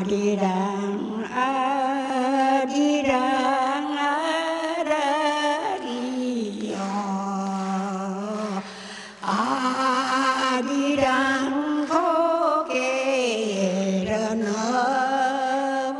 아리랑 아리랑 아라리요 아리랑 고개를 넘어간다.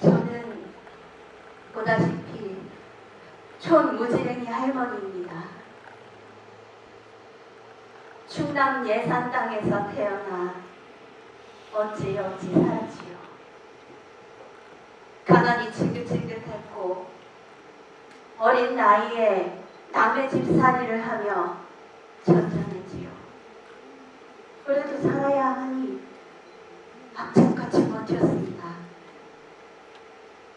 저는 보다시피 촌무지랭이 할머니입니다. 충남 예산 땅에서 태어나 어찌 살았지요. 가난이 지긋지긋했고 어린 나이에 남의 집살이를 하며 전전했지요. 그래도 살아야 하니 악착같이 버텼습니다.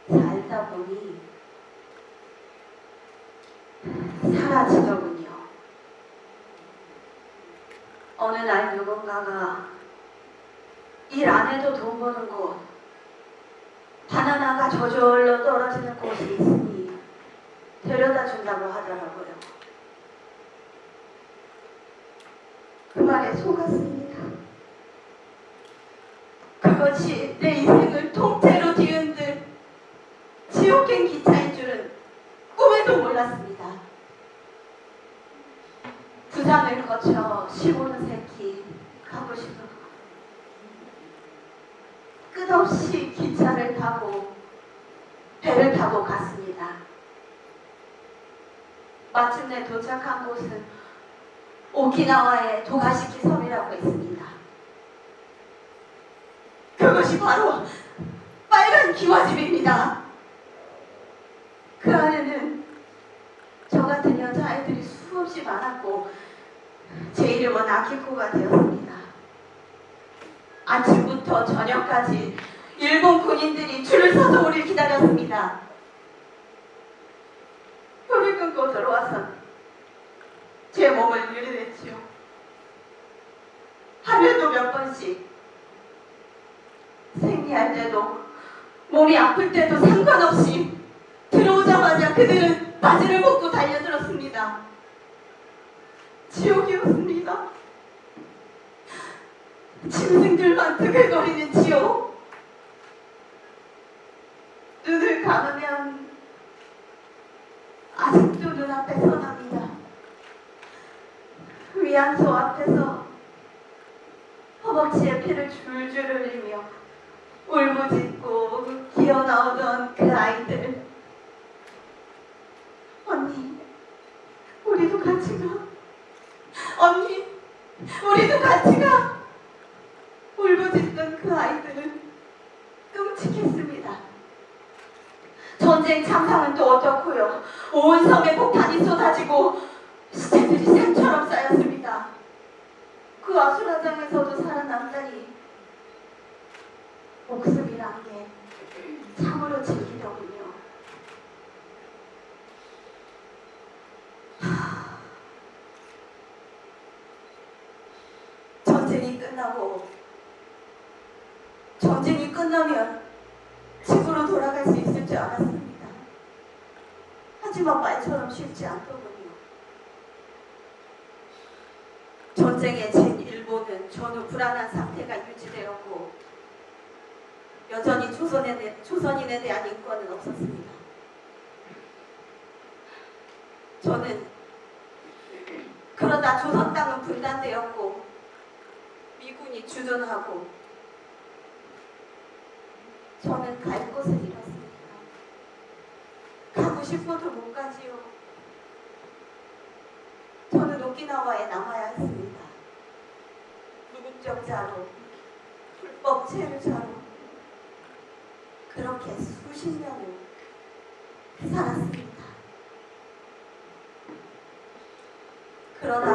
살다 보니 사라지더군요. 어느 날 누군가가 일 안 해도 돈 버는 곳, 바나나가 저절로 떨어지는 곳이 있으니 데려다 준다고 하더라고요. 그 말에 속았습니다. 그것이 내 인생을 통째로 뒤흔들 지옥행 기차인 줄은 꿈에도 몰랐습니다. 부산을 거쳐 15는 새끼 가고 싶어도 끝없이 기차를 타고 배를 타고 갔습니다. 마침내 도착한 곳은 오키나와의 도가시키 섬이라고 있습니다. 그것이 바로 빨간 기와집입니다. 그 안에는 저 같은 여자아이들이 수없이 많았고 제 이름은 아키코가 되었습니다. 아침부터 저녁까지 일본 군인들이 줄을 서서 우리를 기다렸습니다. 혀를 끊고 들어와서 제 몸을 밀어냈지요. 하루에도 몇 번씩 생리할 때도 몸이 아플 때도 상관없이 들어오자마자 그들은 바지를 벗고 달려들었습니다. 지옥이었습니다. 짐승들만 뜨글거리는 지옥. 눈을 감으면 아직도 눈앞에 선합니다. 위안소 앞에서 허벅지에 피를 줄줄 흘리며 울부짖고 기어 나오던 그 아이들. 언니, 우리도 같이 가. 언니, 우리도 같이 가. 울부짖던 그 아이들은 끔찍했습니다. 전쟁 참상은 또 어떻고요? 온 섬에 폭탄이 쏟아지고 시체들이 산처럼 쌓였습니다. 그 아수라장에서도 살아남다니 목숨이란 게 참으로 즐기더군요. 전쟁이 끝나면 집으로 돌아갈 수 있을 줄 알았습니다. 하지만 말처럼 쉽지 않더군요. 전쟁에 진 일본은 전후 불안한 상태가 유지되었고 여전히 조선인에 대한 인권은 없었습니다. 저는 그러다 조선 땅은 분단되었고 미군이 주둔하고 저는 갈 곳을 잃었습니다. 가고 싶어도 못 가지요. 저는 오키나와에 남아야 했습니다. 무국적자로, 불법 체류자로 그렇게 수십 년을 살았습니다. 그러다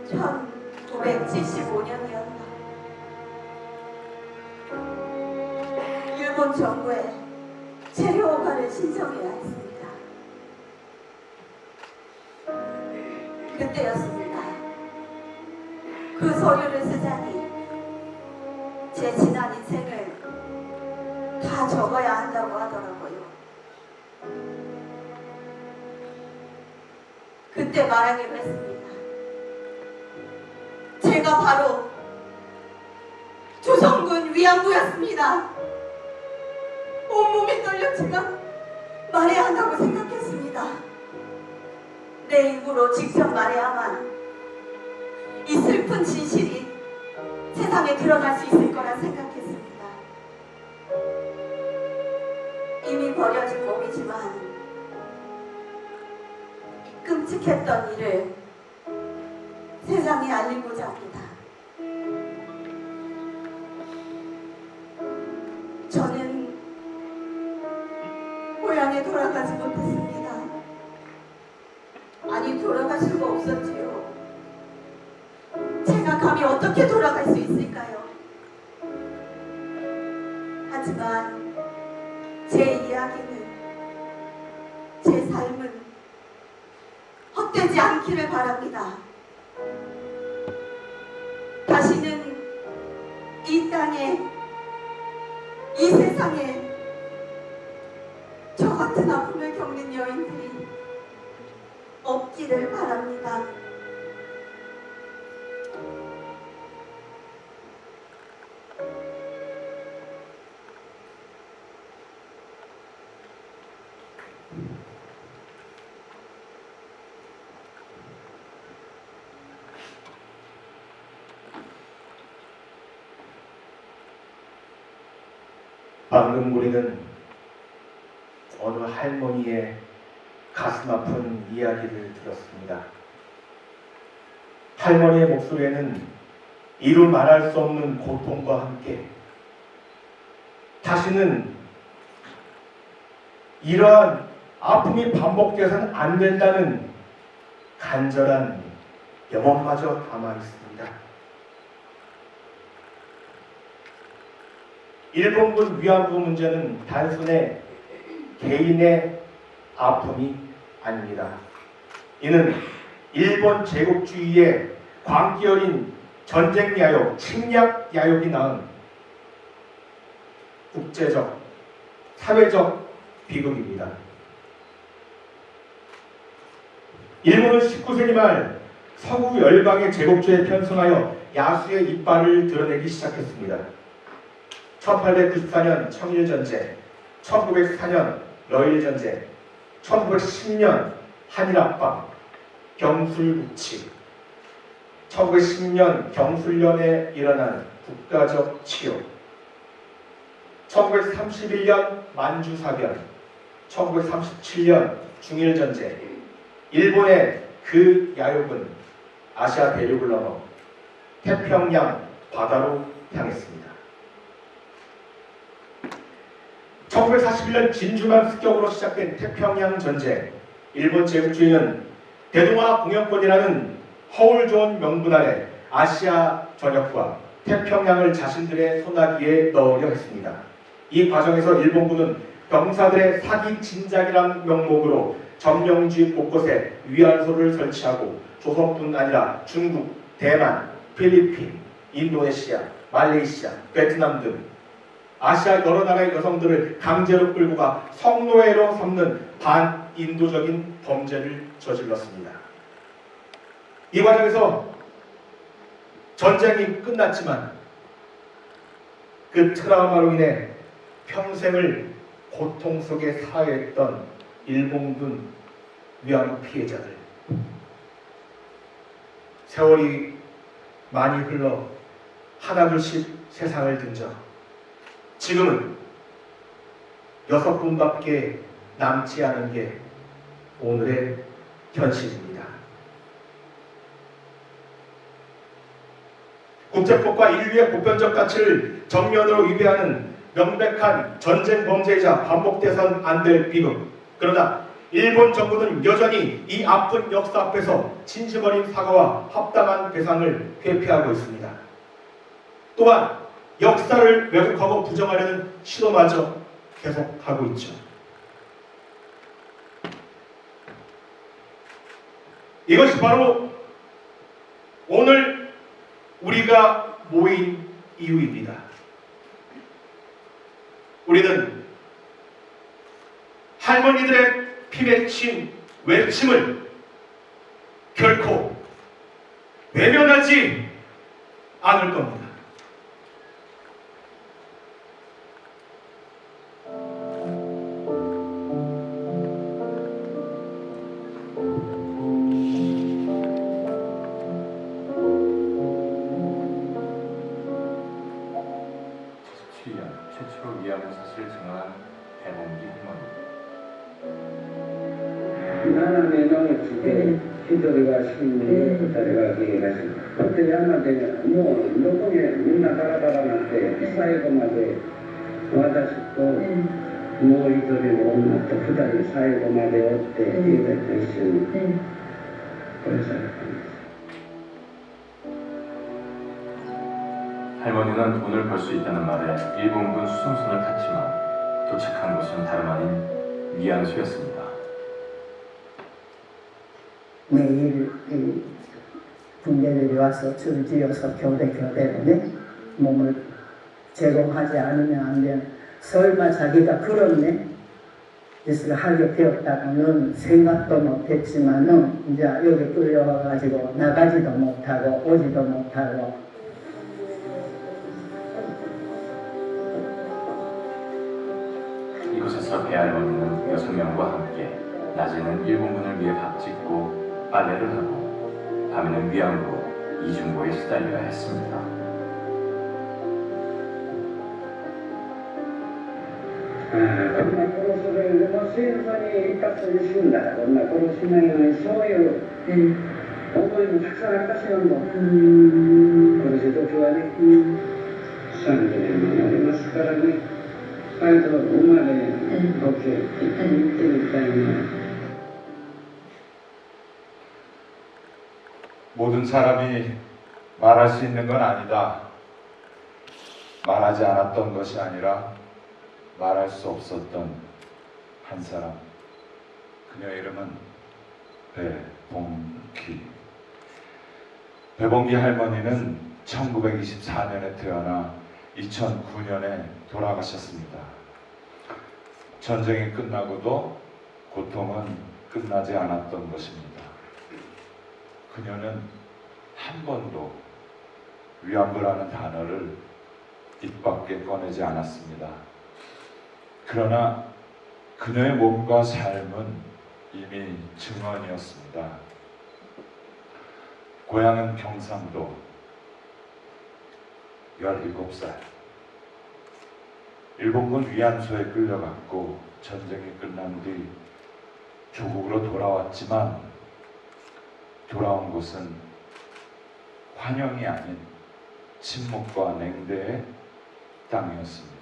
1975년이었다. 일본 정부에 체류 허가를 신청해야 했습니다. 그때였습니다. 그 서류를 쓰자니 제 지난 인생을 다 적어야 한다고 하더라고요. 그때 말하기로 했습니다. 제가 바로 조선군 위안부였습니다. 온몸이 떨렸지만 말해야 한다고 생각했습니다. 내 입으로 직접 말해야만 이 슬픈 진실이 세상에 드러날 수 있을 거라 생각했습니다. 이미 버려진 몸이지만 이 끔찍했던 일을 세상에 알리고자 합니다. 저는 고향에 돌아가지 못했습니다. 아니, 돌아갈 수가 없었지요. 제가 감히 어떻게 돌아갈 수 있을까요? 하지만 제 이야기는, 제 삶은 헛되지 않기를 바랍니다. 다시는 이 땅에, 이 세상에 저 같은 아픔을 겪는 여인들이 없기를 바랍니다. 방금 우리는 어느 할머니의 가슴 아픈 이야기를 들었습니다. 할머니의 목소리에는 이루 말할 수 없는 고통과 함께 다시는 이러한 아픔이 반복되어서는 안 된다는 간절한 염원마저 담아 있습니다. 일본군 위안부 문제는 단순히 개인의 아픔이 아닙니다. 이는 일본 제국주의의 광기 어린 전쟁 야욕, 침략 야욕이 낳은 국제적, 사회적 비극입니다. 일본은 19세기 말 서구 열강의 제국주의에 편승하여 야수의 이빨을 드러내기 시작했습니다. 1894년 청일전쟁, 1904년 러일전쟁, 1910년 한일합방, 경술국치, 1910년 경술련에 일어난 국가적 치욕, 1931년 만주사변, 1937년 중일전쟁, 일본의 그 야욕은 아시아 대륙을 넘어 태평양 바다로 향했습니다. 1941년 진주만 습격으로 시작된 태평양 전쟁, 일본 제국주의는 대동아 공영권이라는 허울 좋은 명분 아래 아시아 전역과 태평양을 자신들의 손아귀에 넣으려 했습니다. 이 과정에서 일본군은 병사들의 사기 진작이란 명목으로 점령지 곳곳에 위안소를 설치하고 조선뿐 아니라 중국, 대만, 필리핀, 인도네시아, 말레이시아, 베트남 등 아시아 여러 나라의 여성들을 강제로 끌고 가 성노예로 삼는 반인도적인 범죄를 저질렀습니다. 이 과정에서 전쟁이 끝났지만 그 트라우마로 인해 평생을 고통 속에 사회했던 일본군 위안부 피해자들, 세월이 많이 흘러 하나둘씩 세상을 등져 지금은 6분밖에 남지 않은 게 오늘의 현실입니다. 국제법과 인류의 보편적 가치를 정면으로 위배하는 명백한 전쟁 범죄이자 반복돼선 안 될 비극. 그러나 일본 정부는 여전히 이 아픈 역사 앞에서 진심 어린 사과와 합당한 배상을 회피하고 있습니다. 또한 역사를 왜곡하고 부정하려는 시도마저 계속하고 있죠. 이것이 바로 오늘 우리가 모인 이유입니다. 우리는 할머니들의 피맺힌 외침을 결코 외면하지 않을 겁니다. 최초로 위안부 사실을 증언한 배봉기 할머니. 斜めのうちで一人が死んで二人が消えました。だって山でもうどこにみんなバラバラになって最後まで私ともう一人の女と二人最後までおって家でと一緒に殺されたんです。 할머니는 돈을 벌 수 있다는 말에 일본군 수송선을 탔지만 도착한 곳은 다름 아닌 위안소였습니다. 매일 군대들이 와서 줄지어서 교대로 몸을 제공하지 않으면 안 되는, 설마 자기가 그런 짓을 하게 되었다고는 생각도 못했지만은 이제 여기 끌려와가지고 나가지도 못하고 오지도 못하고. 이곳에서 배할머니는 6명과 함께 낮에는 일본군을 위해 밥 짓고 빨래를 하고 밤에는 위안부 이중고에 시달려야 했습니다.女殺するでも戦争に一発で死んだら女殺しないようにそういう思いもたくさんありますよ。殺す時はね、30年もなりますからね。あれと生まれ時計行ってみたいな。 모든 사람이 말할 수 있는 건 아니다. 말하지 않았던 것이 아니라 말할 수 없었던 한 사람. 그녀의 이름은 배봉기. 배봉기 할머니는 1924년에 태어나 2009년에 돌아가셨습니다. 전쟁이 끝나고도 고통은 끝나지 않았던 것입니다. 그녀는 한 번도 위안부라는 단어를 입 밖에 꺼내지 않았습니다. 그러나 그녀의 몸과 삶은 이미 증언이었습니다. 고향은 경상도. 17살. 일본군 위안소에 끌려갔고 전쟁이 끝난 뒤 조국으로 돌아왔지만 돌아온 곳은 환영이 아닌 침묵과 냉대의 땅이었습니다.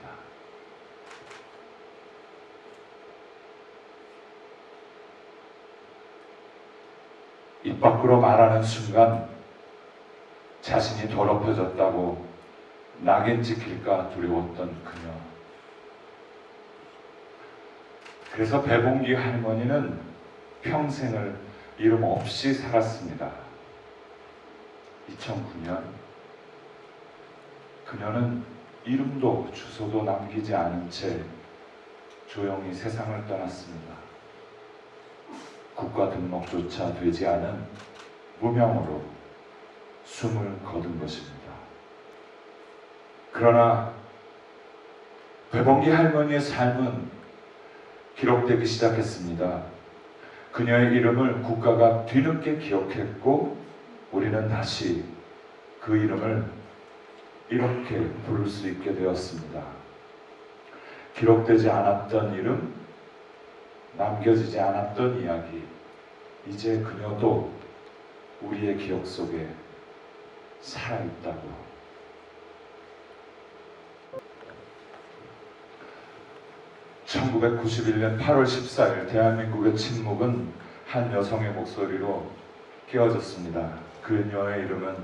입 밖으로 말하는 순간 자신이 더럽혀졌다고 낙인 찍힐까 두려웠던 그녀. 그래서 배봉기 할머니는 평생을 이름 없이 살았습니다. 2009년 그녀는 이름도 주소도 남기지 않은 채 조용히 세상을 떠났습니다. 국가 등록조차 되지 않은 무명으로 숨을 거둔 것입니다. 그러나 배봉기 할머니의 삶은 기록되기 시작했습니다. 그녀의 이름을 국가가 뒤늦게 기억했고 우리는 다시 그 이름을 이렇게 부를 수 있게 되었습니다. 기록되지 않았던 이름, 남겨지지 않았던 이야기, 이제 그녀도 우리의 기억 속에 살아있다고. (1991년 8월 14일) 대한민국의 침묵은 한 여성의 목소리로 깨어졌습니다. 그녀의 이름은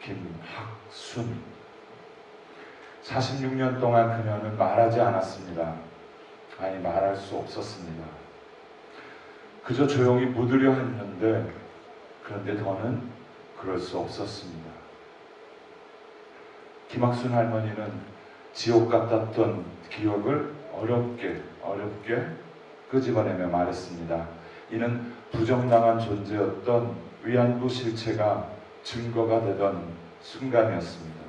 김학순. 46년 동안 그녀는 말하지 않았습니다. 아니, 말할 수 없었습니다. 그저 조용히 묻으려 했는데 그런데 더는 그럴 수 없었습니다. 김학순 할머니는 지옥 같았던 기억을 어렵게 끄집어내며 말했습니다. 이는 부정당한 존재였던 위안부 실체가 증거가 되던 순간이었습니다.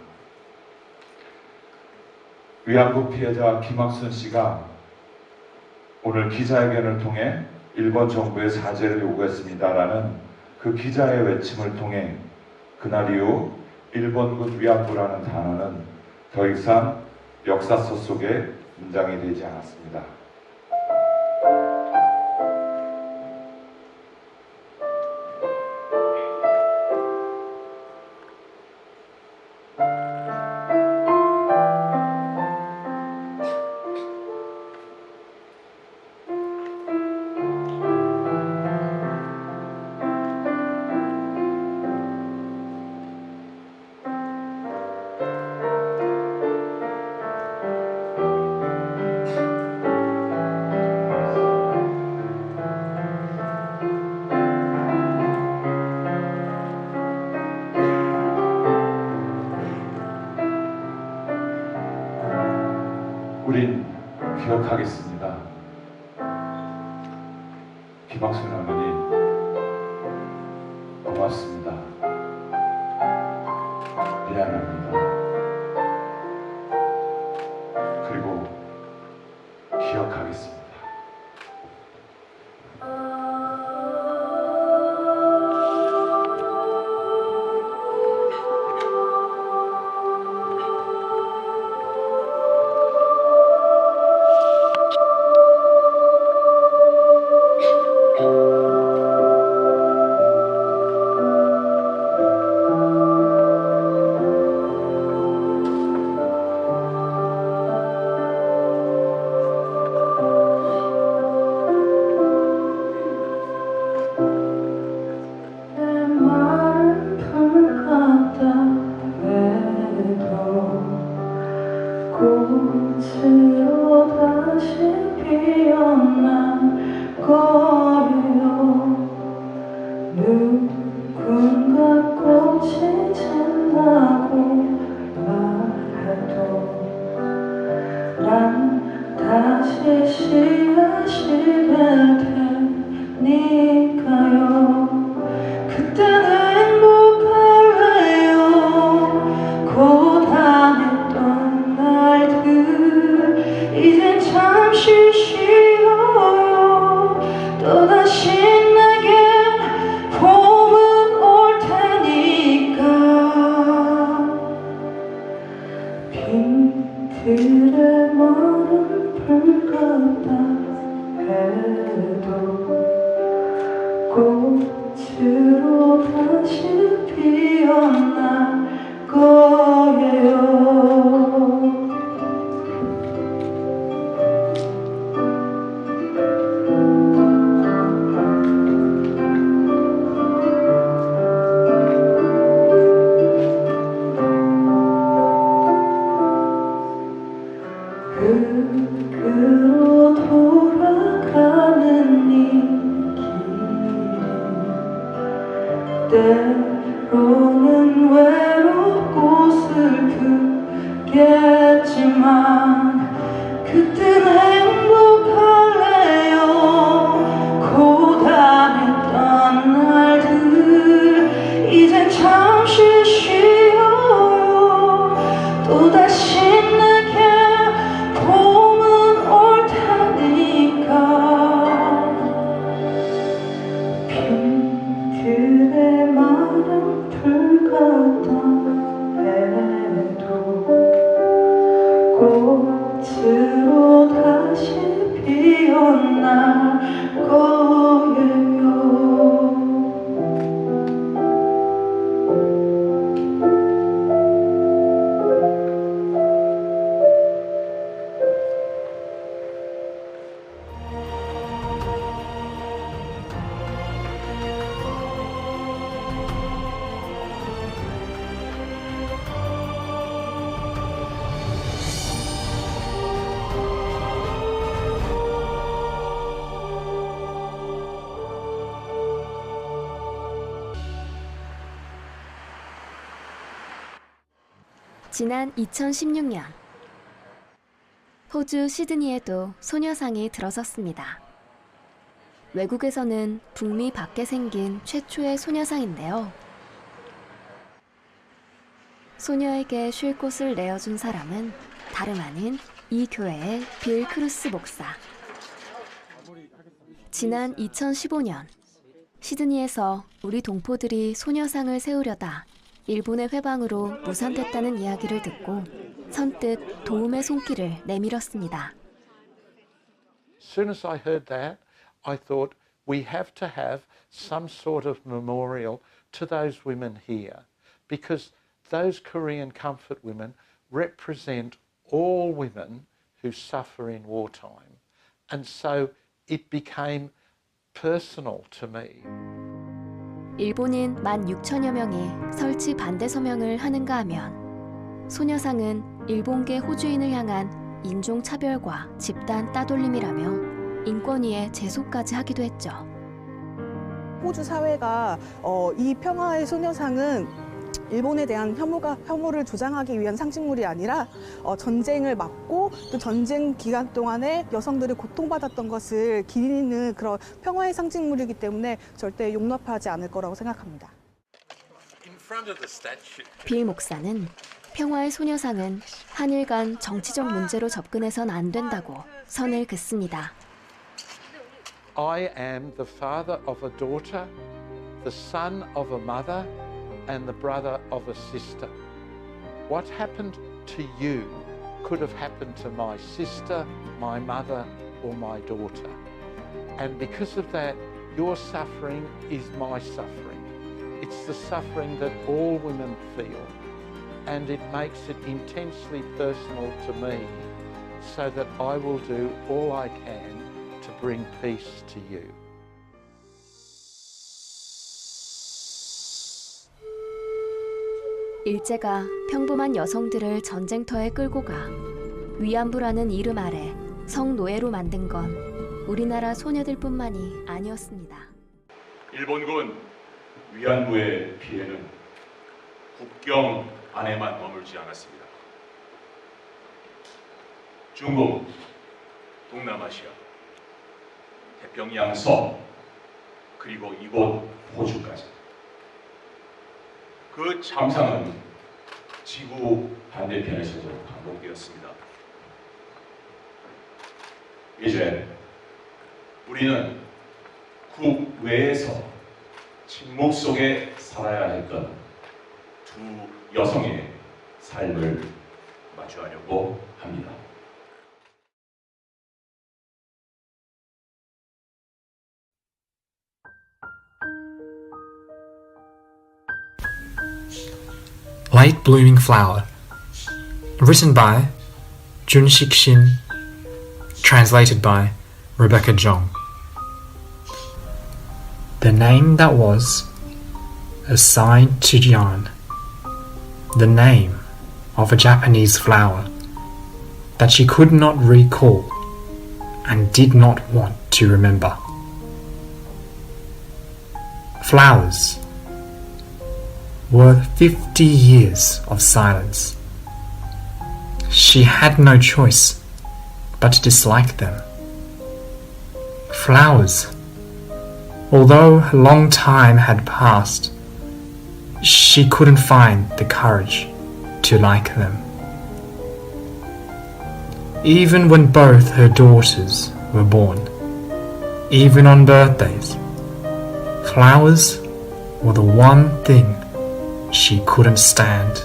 위안부 피해자 김학순 씨가 오늘 기자회견을 통해 일본 정부의 사죄를 요구했습니다라는 그 기자의 외침을 통해 그날 이후 일본군 위안부라는 단어는 더 이상 역사서 속에 문장이 되지 않았습니다. 우린 기억하겠습니다. 김학순 할머니, 고맙습니다. 미안합니다. 그리고 기억하겠습니다. 꽃으로 다시 피어날 거예요. 흙으로 돌아가는 이 길 때로는 외롭고 슬프겠지만 그땐 행복할래요. 고단했던 날들 이젠 잠시 쉬어요. 또다시 내게 봄은 올 테니까 빈 그대 마른 풀 같다 해도 꽃으로 다시 피어날 거예요. 지난 2016년 호주 시드니에도 소녀상이 들어섰습니다. 외국에서는 북미 밖에 생긴 최초의 소녀상인데요. 소녀에게 쉴 곳을 내어준 사람은 다름 아닌 이 교회의 빌 크루스 목사. 지난 2015년 시드니에서 우리 동포들이 소녀상을 세우려다 일본의 회방으로 무산됐다는 이야기를 듣고 선뜻 도움의 손길을 내밀었습니다. As soon as I heard that, I thought we have to have some sort of memorial to those women here, because those Korean comfort women represent all women who suffer in wartime. And so it became personal to me. 일본인 16,000여 명이 설치 반대 서명을 하는가 하면 소녀상은 일본계 호주인을 향한 인종차별과 집단 따돌림이라며 인권위에 제소까지 하기도 했죠. 호주 사회가 이 평화의 소녀상은 일본에 대한 혐오를 조장하기 위한 상징물이 아니라 전쟁을 막고 또 전쟁 기간 동안에 여성들이 고통받았던 것을 기리는 그런 평화의 상징물이기 때문에 절대 용납하지 않을 거라고 생각합니다. 빌 목사는 평화의 소녀상은 한일 간 정치적 문제로 접근해선 안 된다고 선을 긋습니다. I am the father of a daughter, the son of a mother, and the brother of a sister. What happened to you could have happened to my sister, my mother, or my daughter. And because of that, your suffering is my suffering. It's the suffering that all women feel. And it makes it intensely personal to me, so that I will do all I can to bring peace to you. 일제가 평범한 여성들을 전쟁터에 끌고 가 위안부라는 이름 아래 성노예로 만든 건 우리나라 소녀들뿐만이 아니었습니다. 일본군 위안부의 피해는 국경 안에만 머물지 않았습니다. 중국, 동남아시아, 태평양 서, 그리고 이곳 호주까지. 그 참상은 지구 반대편에서도 반복되었습니다. 이제 우리는 국외에서 침묵 속에 살아야 했던 두 여성의 삶을 마주하려고 합니다. Late Blooming Flower. Written by Junshik Shin. Translated by Rebecca Jong. The name that was assigned to Jan. The name of a Japanese flower that she could not recall and did not want to remember. Flowers were 50 years of silence. She had no choice but to dislike them. Flowers, although a long time had passed, she couldn't find the courage to like them. Even when both her daughters were born, even on birthdays, flowers were the one thing she couldn't stand.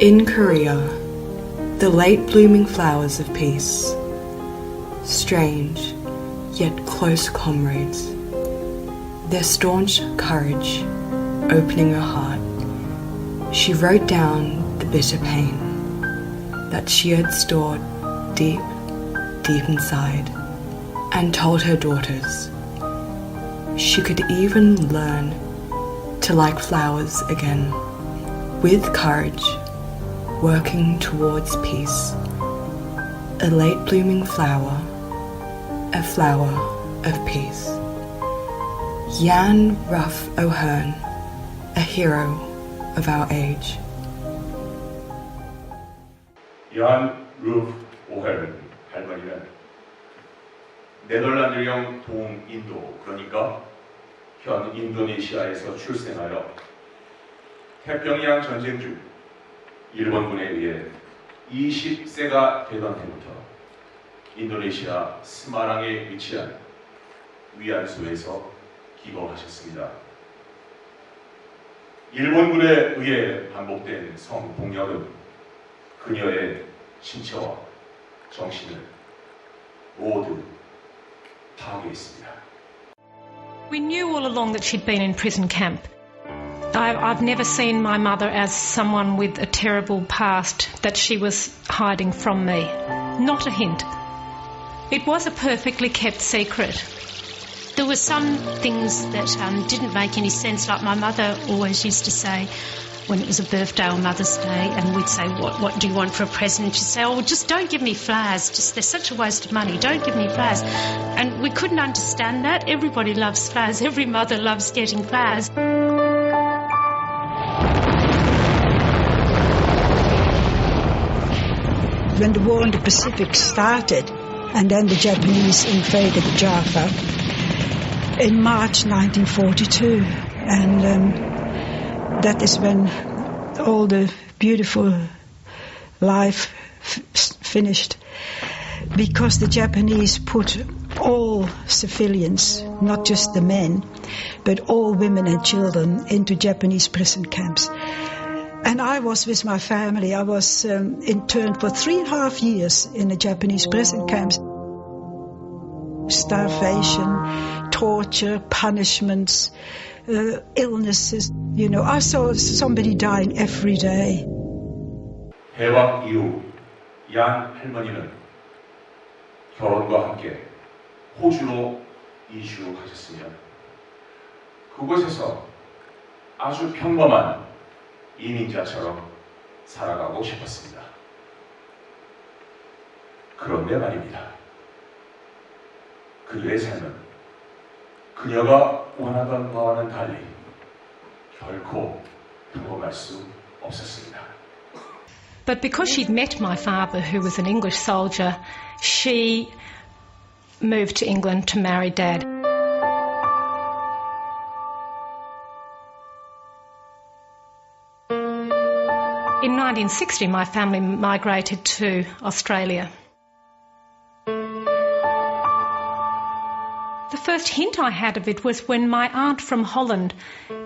In Korea, the late blooming flowers of peace, strange yet close comrades, their staunch courage opening her heart, she wrote down the bitter pain that she had stored deep, deep inside, and told her daughters she could even learn to like flowers again, with courage, working towards peace. A late blooming flower, a flower of peace. Jan Ruff O'Hearn, a hero of our age. 얀 루프 오헤른 할머니는 네덜란드령 동인도, 그러니까 현 인도네시아에서 출생하여 태평양 전쟁 중 일본군에 의해 20세가 되던 해부터 인도네시아 스마랑에 위치한 위안소에서 기거하셨습니다. 일본군에 의해 반복된 성폭력은 그녀의 신체와 정신을 모두 파괴했습니다. We knew all along that she'd been in prison camp. I've never seen my mother as someone with a terrible past that she was hiding from me. Not a hint. It was a perfectly kept secret. There were some things that didn't make any sense, like my mother always used to say when it was a birthday or Mother's Day, and we'd say, what do you want for a present? She'd say, oh, just don't give me flowers. Just they're such a waste of money. Don't give me flowers. And we couldn't understand that. Everybody loves flowers. Every mother loves getting flowers. When the war in the Pacific started, and then the Japanese invaded Java in March 1942, and that is when all the beautiful life finished, because the Japanese put all civilians, not just the men, but all women and children into Japanese prison camps. And I was with my family. I was interned for 3.5 years in a Japanese prison camps. Starvation, torture, punishments, illnesses. You know, I saw somebody dying every day. 해방 이후 얀 할머니는 결혼과 함께 호주로 이주하셨으며 그곳에서 아주 평범한 이민자처럼 살아가고 싶었습니다. 그런데 말입니다. 그녀의 삶은 그녀가 원하던 바와는 달리 결코 평범할 수 없었습니다. But because she'd met my father, who was an English soldier, she moved to England to marry Dad. In 1960, my family migrated to Australia. The first hint I had of it was when my aunt from Holland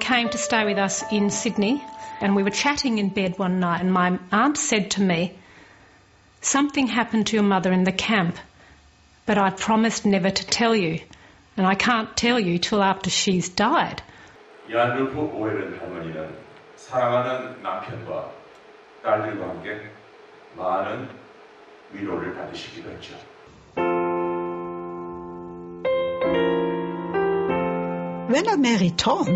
came to stay with us in Sydney, and we were chatting in bed one night, and my aunt said to me, "Something happened to your mother in the camp, but I promised never to tell you, and I can't tell you till after she's died." 얀 루프 오웰은 할머니는 사랑하는 남편과 딸들과 함께 많은 위로를 받으시기도 했죠. When I married Tom,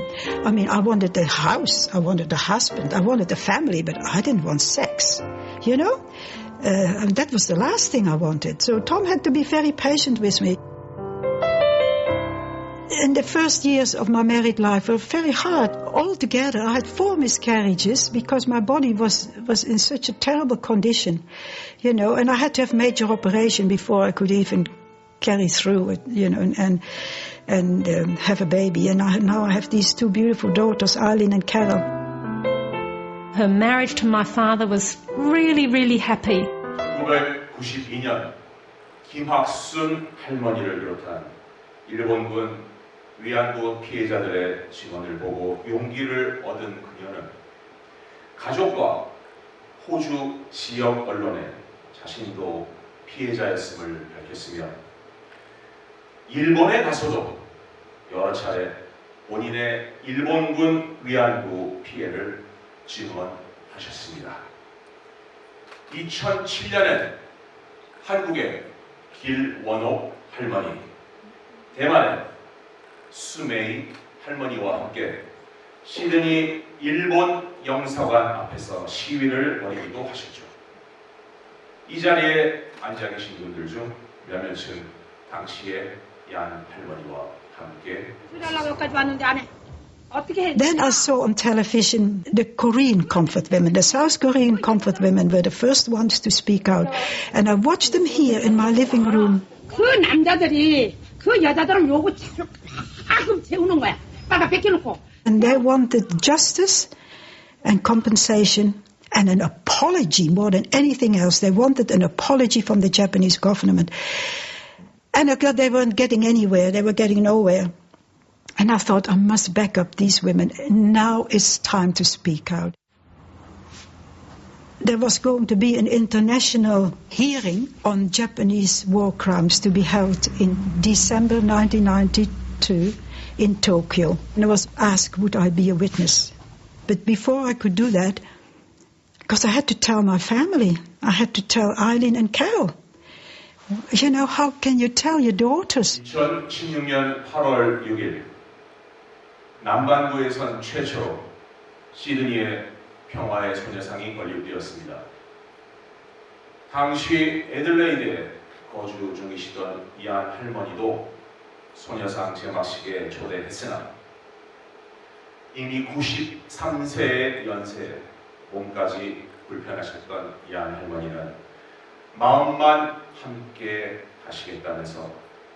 I mean, I wanted a house, I wanted a husband, I wanted a family, but I didn't want sex, you know? And that was the last thing I wanted. So Tom had to be very patient with me. In the first years of my married life were very hard. Altogether, I had 4 miscarriages because my body was in such a terrible condition, you know, and I had to have major operation before I could even carry through it, you know, and have a baby. And now I have these 2 beautiful daughters, Eileen and Carol. Her marriage to my father was really, really happy. 1992년 김학순 할머니를 비롯한 일본군 위안부 피해자들의 증언을 보고 용기를 얻은 그녀는 가족과 호주 지역 언론에 자신도 피해자였음을 밝혔으며 일본에 가서도 여러 차례 본인의 일본군 위안부 피해를 증언하셨습니다. 2007년엔 한국의 길원옥 할머니, 대만의 수메이 할머니와 함께 시드니 일본 영사관 앞에서 시위를 벌이기도 하셨죠. 이 자리에 앉아 계신 분들 중 몇몇은 당시의 얀 할머니와 함께 Then I saw on television the Korean comfort women. The South Korean comfort women were the first ones to speak out. And I watched them here in my living room. 그 남자들이 그 여자들을 요구 가끔 채우는 거야. 빨리 뺏겨놓고. And they wanted justice and compensation and an apology more than anything else. They wanted an apology from the Japanese government. And they weren't getting anywhere. They were getting nowhere. And I thought, I must back up these women. Now it's time to speak out. There was going to be an international hearing on Japanese war crimes to be held in December 1992 in Tokyo. And I was asked, would I be a witness? But before I could do that, because I had to tell my family, I had to tell Eileen and Carol. You know, how can you tell your daughters? 2016년 8월 6일 남반구에선 최초로 시드니의 평화의 소녀상이 건립되었습니다. 당시 애들레이드에 거주 중이시던 이안 할머니도 소녀상 제막식에 초대했으나 이미 93세의 연세에 몸까지 불편하셨던 이안 할머니는 마음만 함께 하시겠다면서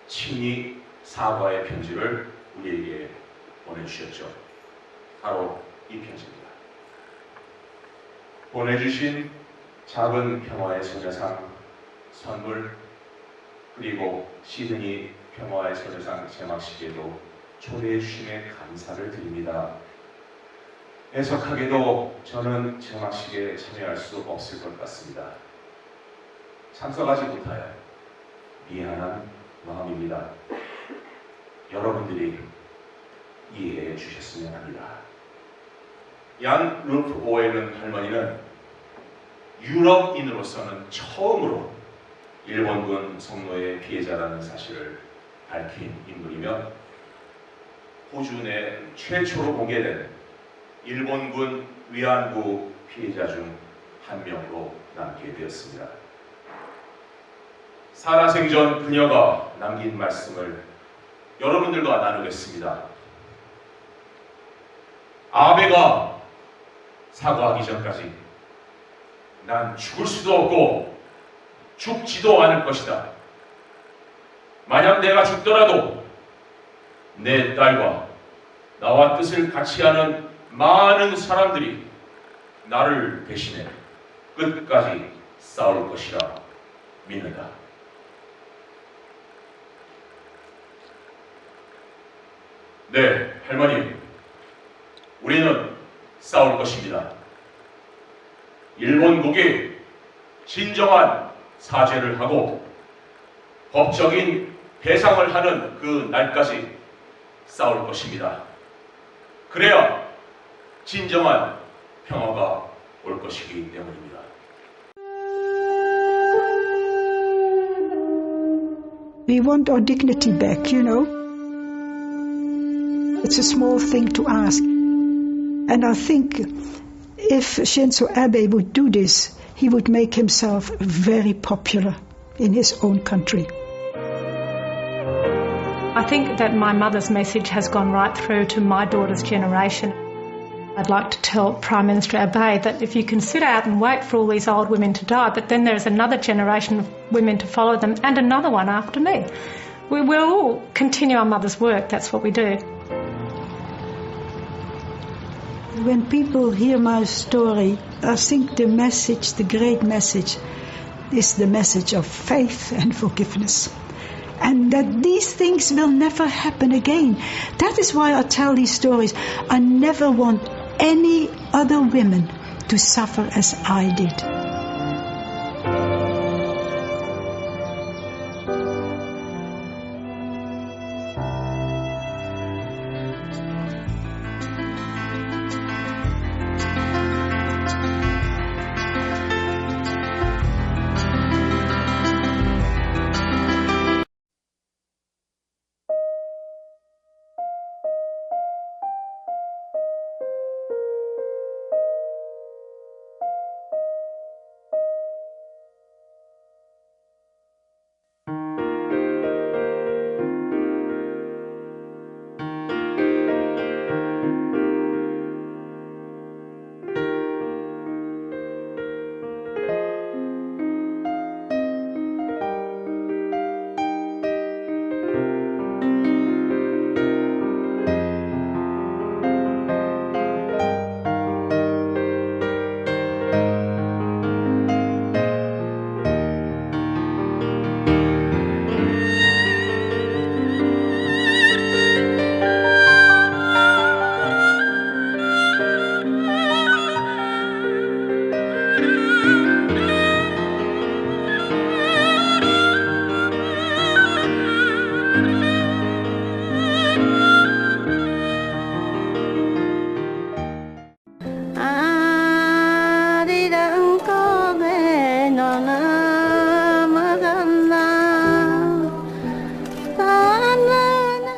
친히 사과의 편지를 우리에게 보내주셨죠. 바로 이 편지입니다. 보내주신 작은 평화의 소녀상 선물 그리고 시드니 평화의 소녀상 제막식에도 초대해 주심에 감사를 드립니다. 애석하게도 저는 제막식에 참여할 수 없을 것 같습니다. 참석하지 못하여 미안한 마음입니다. 여러분들이 이해해 주셨으면 합니다. 얀 루프 오웰은 할머니는 유럽인으로서는 처음으로 일본군 성노예 피해자라는 사실을 밝힌 인물이며 호주 내 최초로 공개된 일본군 위안부 피해자 중 한 명으로 남게 되었습니다. 살아생전 그녀가 남긴 말씀을 여러분들과 나누겠습니다. 아베가 사과하기 전까지 난 죽을 수도 없고 죽지도 않을 것이다. 만약 내가 죽더라도 내 딸과 나와 뜻을 같이 하는 많은 사람들이 나를 대신해 끝까지 싸울 것이라 믿는다. 네, 할머니. 우리는 싸울 것입니다. 일본국이 진정한 사죄를 하고 법적인 배상을 하는 그 날까지 싸울 것입니다. 그래야 진정한 평화가 올 것이기 때문입니다. We want our dignity back, you know. It's a small thing to ask. And I think if Shinzo Abe would do this, he would make himself very popular in his own country. I think that my mother's message has gone right through to my daughter's generation. I'd like to tell Prime Minister Abe that if you can sit out and wait for all these old women to die, but then there's another generation of women to follow them and another one after me. We'll all continue our mother's work. That's what we do. When people hear my story, I think the message, the great message, is the message of faith and forgiveness. And that these things will never happen again. That is why I tell these stories. I never want any other women to suffer as I did.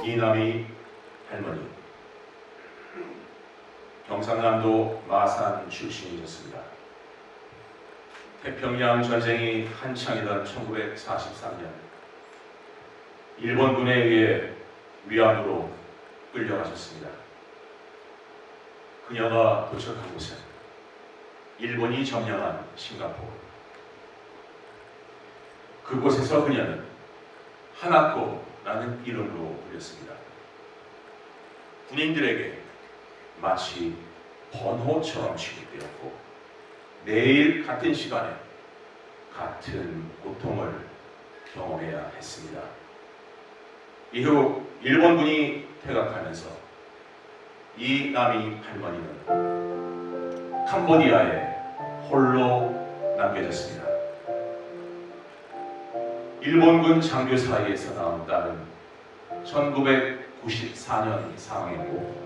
이남희 할머니, 경상남도 마산 출신이셨습니다. 태평양 전쟁이 한창이던 1943년 일본군에 의해 위안부로 끌려가셨습니다. 그녀가 도착한 곳은 일본이 점령한 싱가포르. 그곳에서 그녀는 하나코라는 이름으로 불렸습니다. 군인들에게 마치 번호처럼 취급되었고 매일 같은 시간에 같은 고통을 경험해야 했습니다. 이후 일본군이 퇴각하면서 이남희 할머니는 캄보디아에 홀로 남겨졌습니다. 일본군 장교 사이에서 낳은 딸은 1994년 사망했고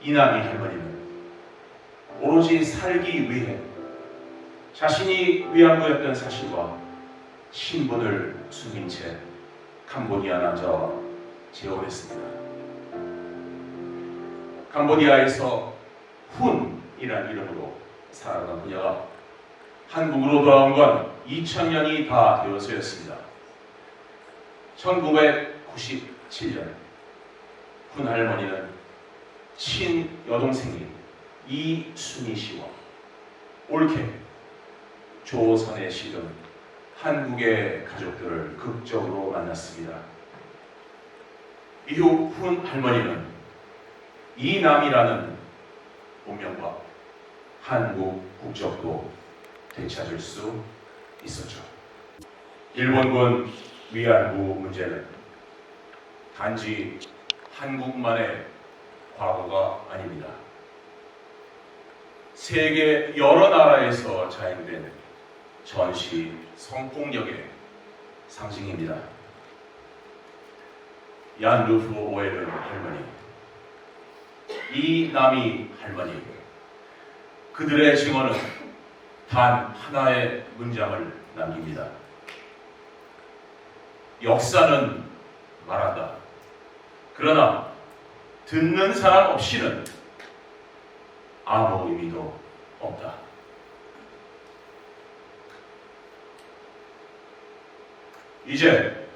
이남희 할머니는 오로지 살기 위해 자신이 위안부였던 사실과 신분을 숨긴 채 캄보디아 남자와 재혼했습니다. 캄보디아에서 훈이란 이름으로 살아가던 그녀가 한국으로 돌아온 건 2000년이 다 되어서였습니다. 1997년 훈 할머니는 친여동생인 이순희 씨와 올케, 조선의 씨 등 한국의 가족들을 극적으로 만났습니다. 이후 훈 할머니는 이남이라는 본명과 한국 국적도 되찾을 수 있었죠. 일본군 위안부 문제는 단지 한국만의 과거가 아닙니다. 세계 여러 나라에서 자행된 전시 성폭력의 상징입니다. 얀 루프 오엘은 할머니, 이남이 할머니. 그들의 증언은 단 하나의 문장을 남깁니다. 역사는 말한다. 그러나 듣는 사람 없이는 아무 의미도 없다. 이제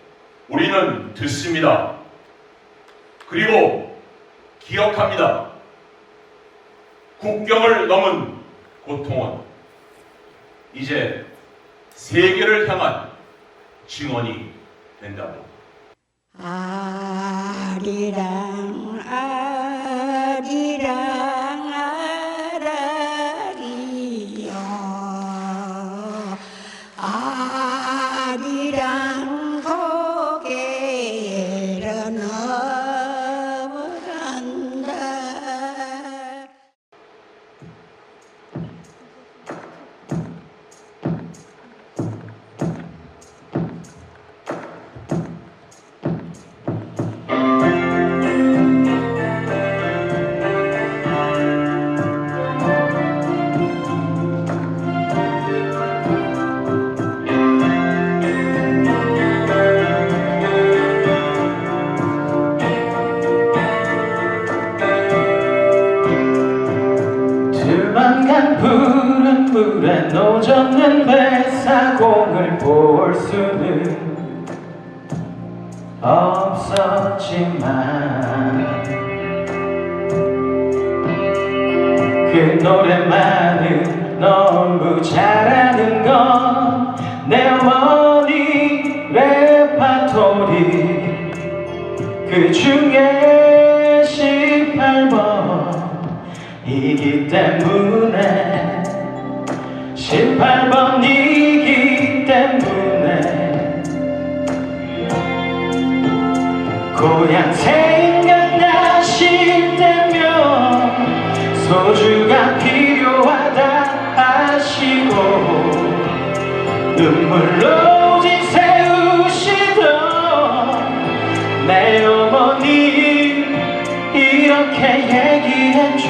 우리는 듣습니다. 그리고 기억합니다. 국경을 넘은 고통은 이제 세계를 향한 증언이 된다고. 아리랑 아리랑 아라리요 아리랑 고개를 넘어간다. 조만간 푸른 물에 노젓는 뱃사공을 볼 수는 없었지만 그 노래만은 너무 잘하는 건 내 어머니 레파토리 그 중에 18번이기 때문에 18번이기 때문에 고향 생각나실 때면 소주가 필요하다 하시고 눈물로 지새우시던 내 어머니 이렇게 얘기해줘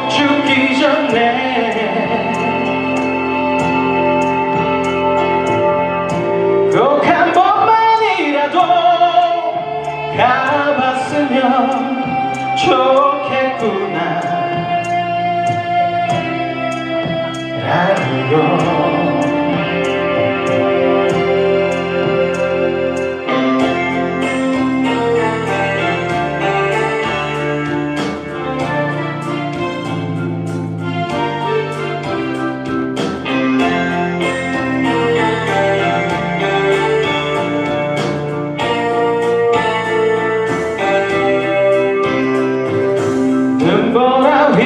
죽기 전에 꼭 한 번만이라도 가봤으면 좋겠구나 라디오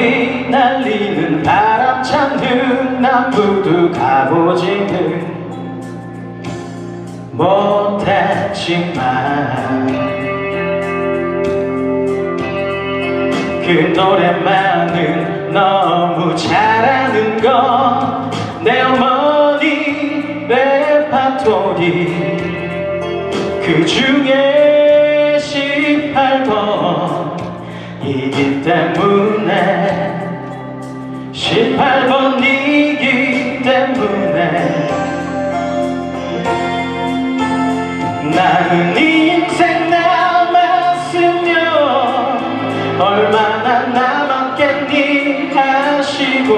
휘날리는 바람 찾는 남부도 가보지는 못했지만 그 노래만은 너무 잘하는 건 내 어머니 레파토리 그 중에 18번 이기 때문에 18번이기 때문에 나는 인생 남았으면 얼마나 남았겠니 하시고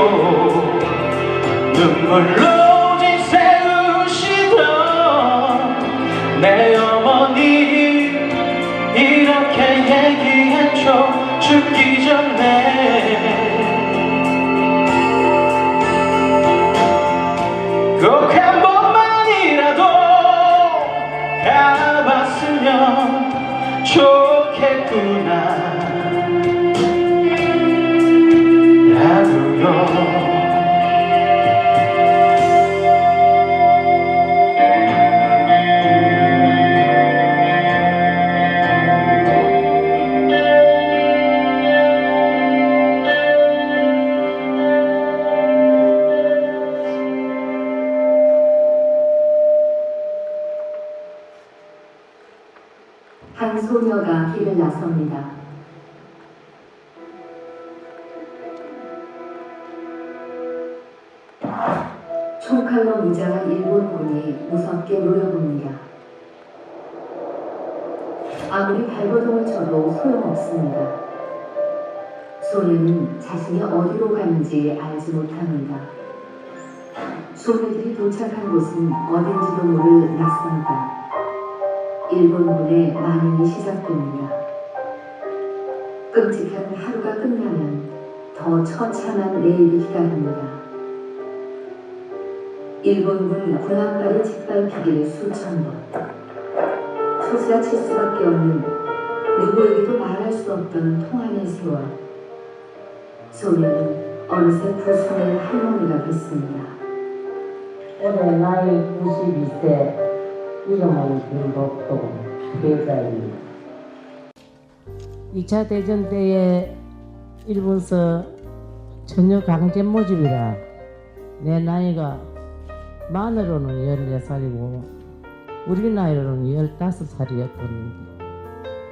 눈물로 지새우시던 내 어머니 이렇게 얘기해줘 죽기 전에 꼭 한 번만이라도 가봤으면 좋겠구나 라도요 한 소녀가 길을 나섭니다. 총칼로 무장한 일본군이 무섭게 노려봅니다. 아무리 발버둥을 쳐도 소용없습니다. 소녀는 자신이 어디로 가는지 알지 못합니다. 소녀들이 도착한 곳은 어딘지도 모를 낯선 방. 일본군의 만행이 시작됩니다. 끔찍한 하루가 끝나면 더 처참한 내일이 기다립니다. 일본군 군함발이 짓밟히기를 수천 번. 소스라칠 수밖에 없는 누구에게도 말할 수 없던 통한의 세월. 소녀는 어느새 부순의 할머니가 됐습니다. 올해 나이 92세, 이름은 김복동, 배자입니다. 2차 대전 때에 일본서 전혀 강제 모집이라 내 나이가 만으로는 14살이고 우리 나이로는 15살이었거든요.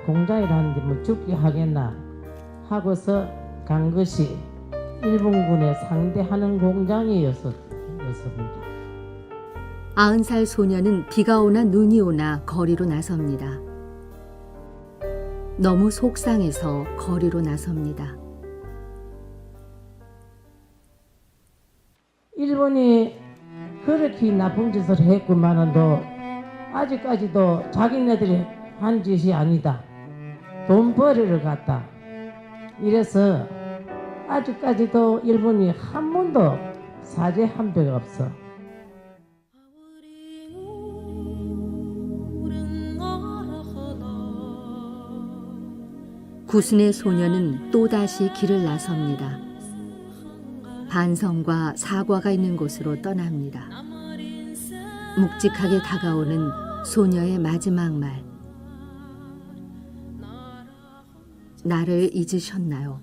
공장일 하는데 뭐 죽기 하겠나 하고서 간 것이 일본군에 상대하는 공장이었습니다. 90살 소녀는 비가 오나 눈이 오나 거리로 나섭니다. 너무 속상해서 거리로 나섭니다. 일본이 그렇게 나쁜 짓을 했구만은도 아직까지도 자기네들이 한 짓이 아니다. 돈벌이를 갔다. 이래서 아직까지도 일본이 한 번도 사죄한 적 없어. 구순의 소녀는 또다시 길을 나섭니다. 반성과 사과가 있는 곳으로 떠납니다. 묵직하게 다가오는 소녀의 마지막 말. 나를 잊으셨나요?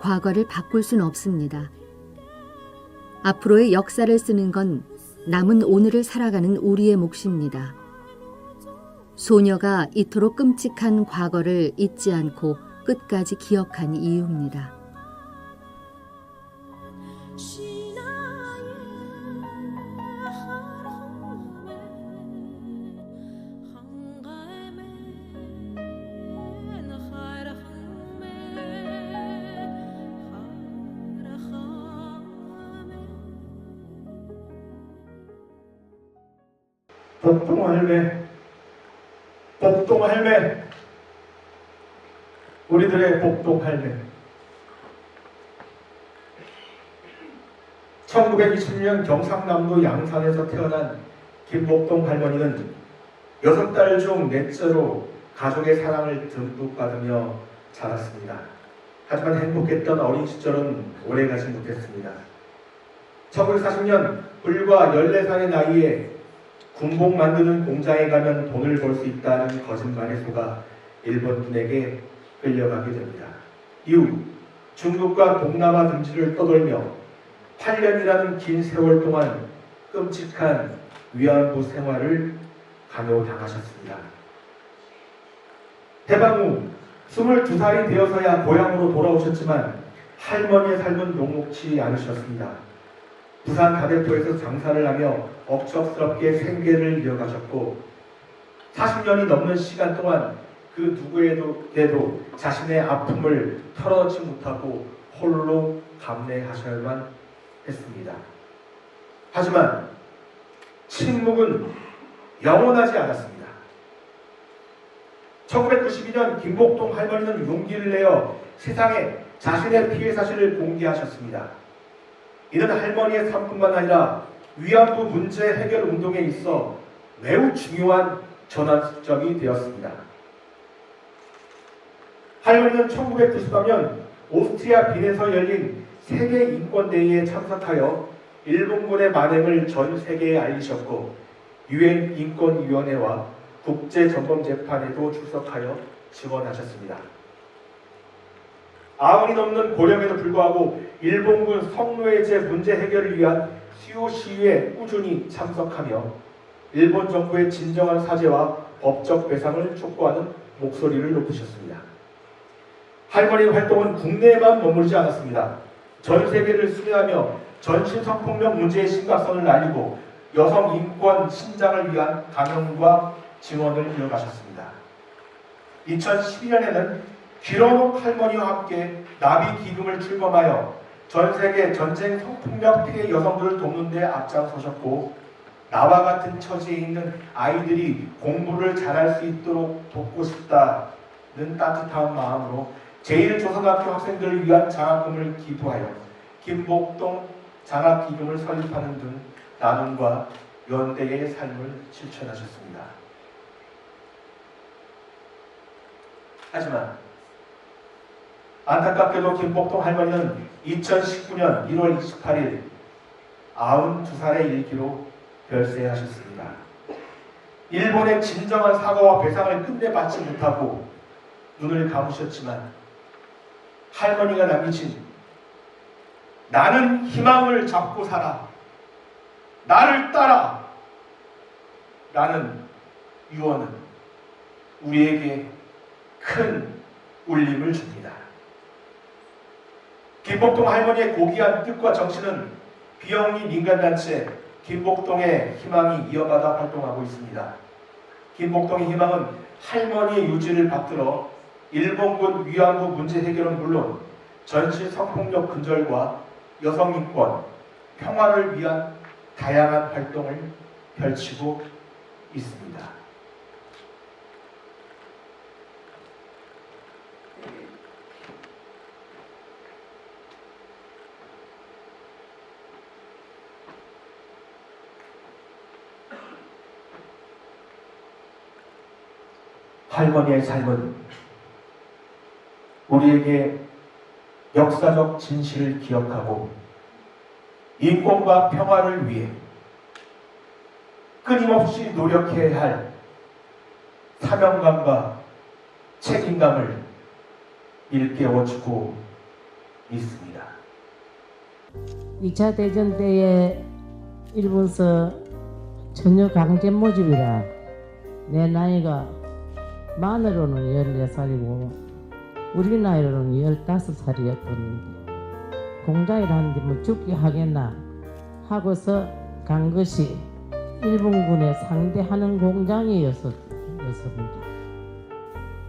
과거를 바꿀 순 없습니다. 앞으로의 역사를 쓰는 건 남은 오늘을 살아가는 우리의 몫입니다. 소녀가 이토록 끔찍한 과거를 잊지 않고 끝까지 기억한 이유입니다. 복동할매, 우리들의 복동할매. 1920년 경상남도 양산에서 태어난 김복동 할머니는 6달 중 넷째로 가족의 사랑을 듬뿍 받으며 자랐습니다. 하지만 행복했던 어린 시절은 오래가지 못했습니다. 1940년 불과 14살의 나이에 군복 만드는 공장에 가면 돈을 벌 수 있다는 거짓말에 속아 일본군에게 끌려가게 됩니다. 이후 중국과 동남아 등지를 떠돌며 8년이라는 긴 세월 동안 끔찍한 위안부 생활을 강요당하셨습니다. 해방 후 22살이 되어서야 고향으로 돌아오셨지만 할머니의 삶은 녹록지 않으셨습니다. 부산 다대포에서 장사를 하며 억척스럽게 생계를 이어가셨고 40년이 넘는 시간 동안 그 누구에게도 자신의 아픔을 털어놓지 못하고 홀로 감내하셔야만 했습니다. 하지만 침묵은 영원하지 않았습니다. 1992년 김복동 할머니는 용기를 내어 세상에 자신의 피해 사실을 공개하셨습니다. 이는 할머니의 삶뿐만 아니라 위안부 문제 해결 운동에 있어 매우 중요한 전환점이 되었습니다. 할머니는 1993년 오스트리아 빈에서 열린 세계인권대회에 참석하여 일본군의 만행을 전 세계에 알리셨고 유엔 인권위원회와 국제전범재판에도 출석하여 증언하셨습니다. 90이 넘는 고령에도 불구하고 일본군 성노예제 문제 해결을 위한 수요 시위에 꾸준히 참석하며 일본 정부의 진정한 사죄와 법적 배상을 촉구하는 목소리를 높이셨습니다. 할머니 활동은 국내에만 머무르지 않았습니다. 전 세계를 순회하며 전신 성폭력 문제의 심각성을 알리고 여성 인권 신장을 위한 강연과 증언을 이어가셨습니다. 2012년에는 길어놓 할머니와 함께 나비 기금을 출범하여 전 세계 전쟁 성폭력 피해 여성들을 돕는 데 앞장서셨고, 나와 같은 처지에 있는 아이들이 공부를 잘할 수 있도록 돕고 싶다는 따뜻한 마음으로 제1조선학교 학생들을 위한 장학금을 기부하여 김복동 장학기금을 설립하는 등 나눔과 연대의 삶을 실천하셨습니다. 하지만 안타깝게도 김복동 할머니는 2019년 1월 28일 92살의 일기로 별세하셨습니다. 일본의 진정한 사과와 배상을 끝내 받지 못하고 눈을 감으셨지만 할머니가 남기신 나는 희망을 잡고 살아, 나를 따라 라는 유언은 우리에게 큰 울림을 줍니다. 김복동 할머니의 고귀한 뜻과 정신은 비영리 민간단체 김복동의 희망이 이어받아 활동하고 있습니다. 김복동의 희망은 할머니의 유지를 받들어 일본군 위안부 문제 해결은 물론 전신 성폭력 근절과 여성인권, 평화를 위한 다양한 활동을 펼치고 있습니다. 할머니의 삶은 우리에게 역사적 진실을 기억하고 인권과 평화를 위해 끊임없이 노력해야 할 사명감과 책임감을 일깨워주고 있습니다. 2차 대전 때에 일본서 전혀 강제 모집이라 내 나이가 만으로는 14살이고 우리 나이로는 15살이었거든요. 공자일 하는데 뭐 죽기 하겠나 하고서 간 것이 일본군에 상대하는 공장이었습니다.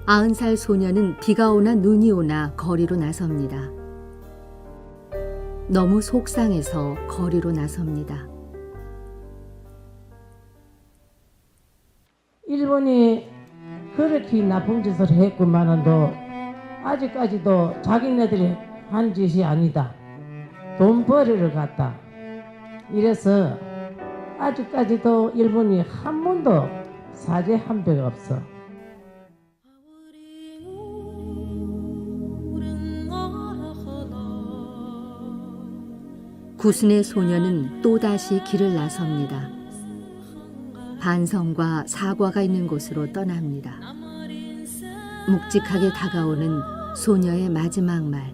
90살 소녀는 비가 오나 눈이 오나 거리로 나섭니다. 너무 속상해서 거리로 나섭니다. 일본이 그렇게 나쁜 짓을 했구만은도 아직까지도 자기네들이 한 짓이 아니다. 돈벌이를 갔다. 이래서 아직까지도 일본이 한 번도 사죄한 적 없어. 구순의 소녀는 또다시 길을 나섭니다. 반성과 사과가 있는 곳으로 떠납니다. 묵직하게 다가오는 소녀의 마지막 말.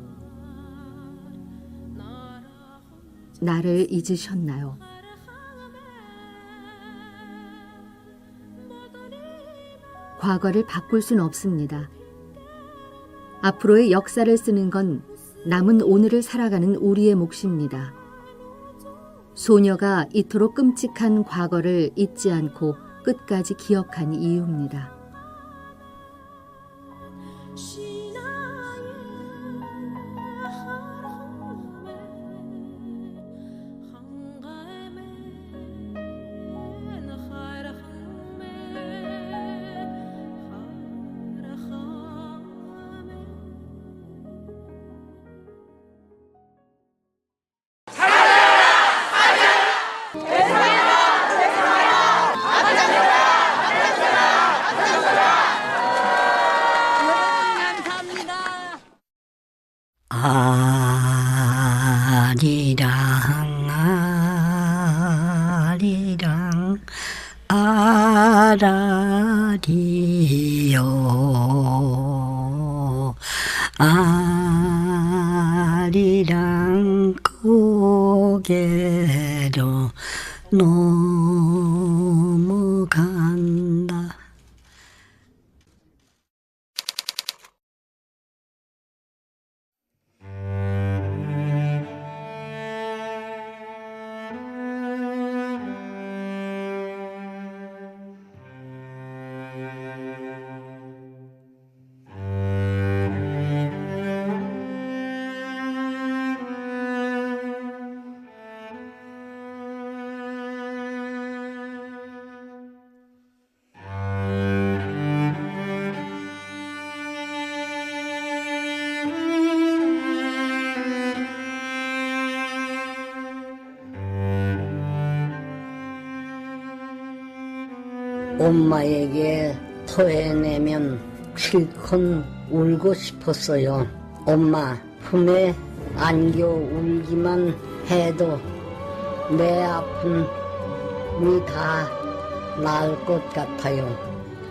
나를 잊으셨나요? 과거를 바꿀 순 없습니다. 앞으로의 역사를 쓰는 건 남은 오늘을 살아가는 우리의 몫입니다. 소녀가 이토록 끔찍한 과거를 잊지 않고 끝까지 기억한 이유입니다. 아리랑 아라리요 아리랑 고개로 넘어간다. 엄마에게 토해내면 실컷 울고 싶었어요. 엄마 품에 안겨 울기만 해도 내 아픔이 다 나을 것 같아요.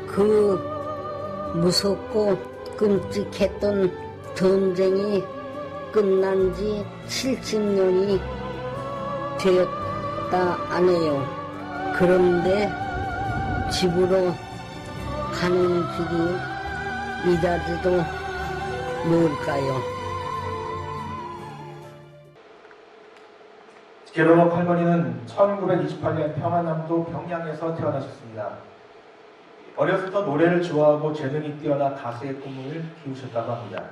그 무섭고 끔찍했던 전쟁이 끝난 지 70년이 되었다 하네요. 그런데 집으로 가는 길이 이다지도 뭘까요? 게로록 할머니는 1928년 평안남도 평양에서 태어나셨습니다. 어려서부터 노래를 좋아하고 재능이 뛰어나 가수의 꿈을 키우셨다고 합니다.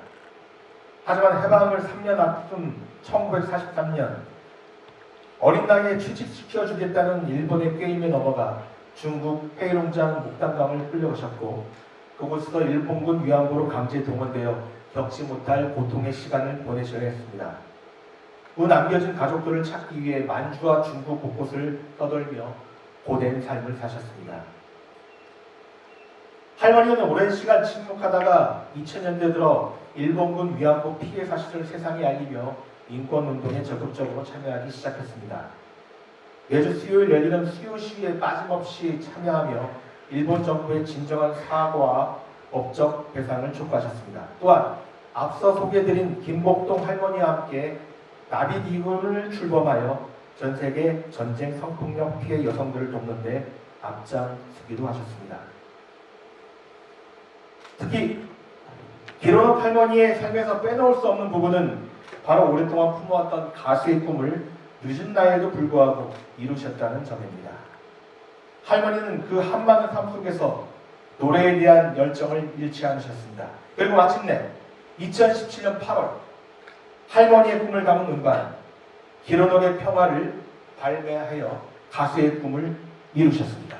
하지만 해방을 3년 앞둔 1943년 어린 나이에 취직시켜주겠다는 일본의 꾀임에 넘어가 중국 회일홍장 목단강을 끌려오셨고 그곳에서 일본군 위안부로 강제 동원되어 겪지 못할 고통의 시간을 보내셔야 했습니다. 그 남겨진 가족들을 찾기 위해 만주와 중국 곳곳을 떠돌며 고된 삶을 사셨습니다. 할머니는 오랜 시간 침묵하다가 2000년대 들어 일본군 위안부 피해 사실을 세상에 알리며 인권운동에 적극적으로 참여하기 시작했습니다. 매주 수요일 열리는 수요 시위에 빠짐없이 참여하며 일본 정부의 진정한 사과와 법적 배상을 촉구하셨습니다. 또한 앞서 소개해드린 김복동 할머니와 함께 나비기금을 출범하여 전 세계 전쟁 성폭력 피해 여성들을 돕는 데 앞장서기도 하셨습니다. 특히 기로록 할머니의 삶에서 빼놓을 수 없는 부분은 바로 오랫동안 품어왔던 가수의 꿈을 늦은 나이에도 불구하고 이루셨다는 점입니다. 할머니는 그 한많은 삶 속에서 노래에 대한 열정을 잃지 않으셨습니다. 그리고 마침내 2017년 8월 할머니의 꿈을 담은 음반 기로록의 평화를 발매하여 가수의 꿈을 이루셨습니다.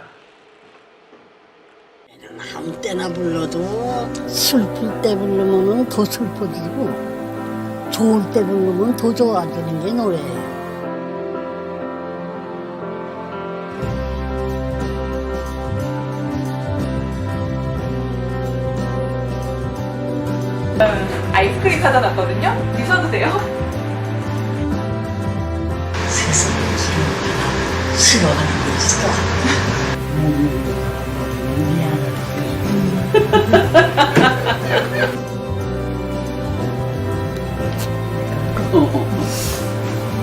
아무 때나 불러도 슬플 때 부르면 더 슬퍼지고 좋을 때 부르면 더 좋아지는 게 노래예요. 아이스크림 사다 놨거든요. 드셔도 돼요? 세상에 싫어하는 게 있어.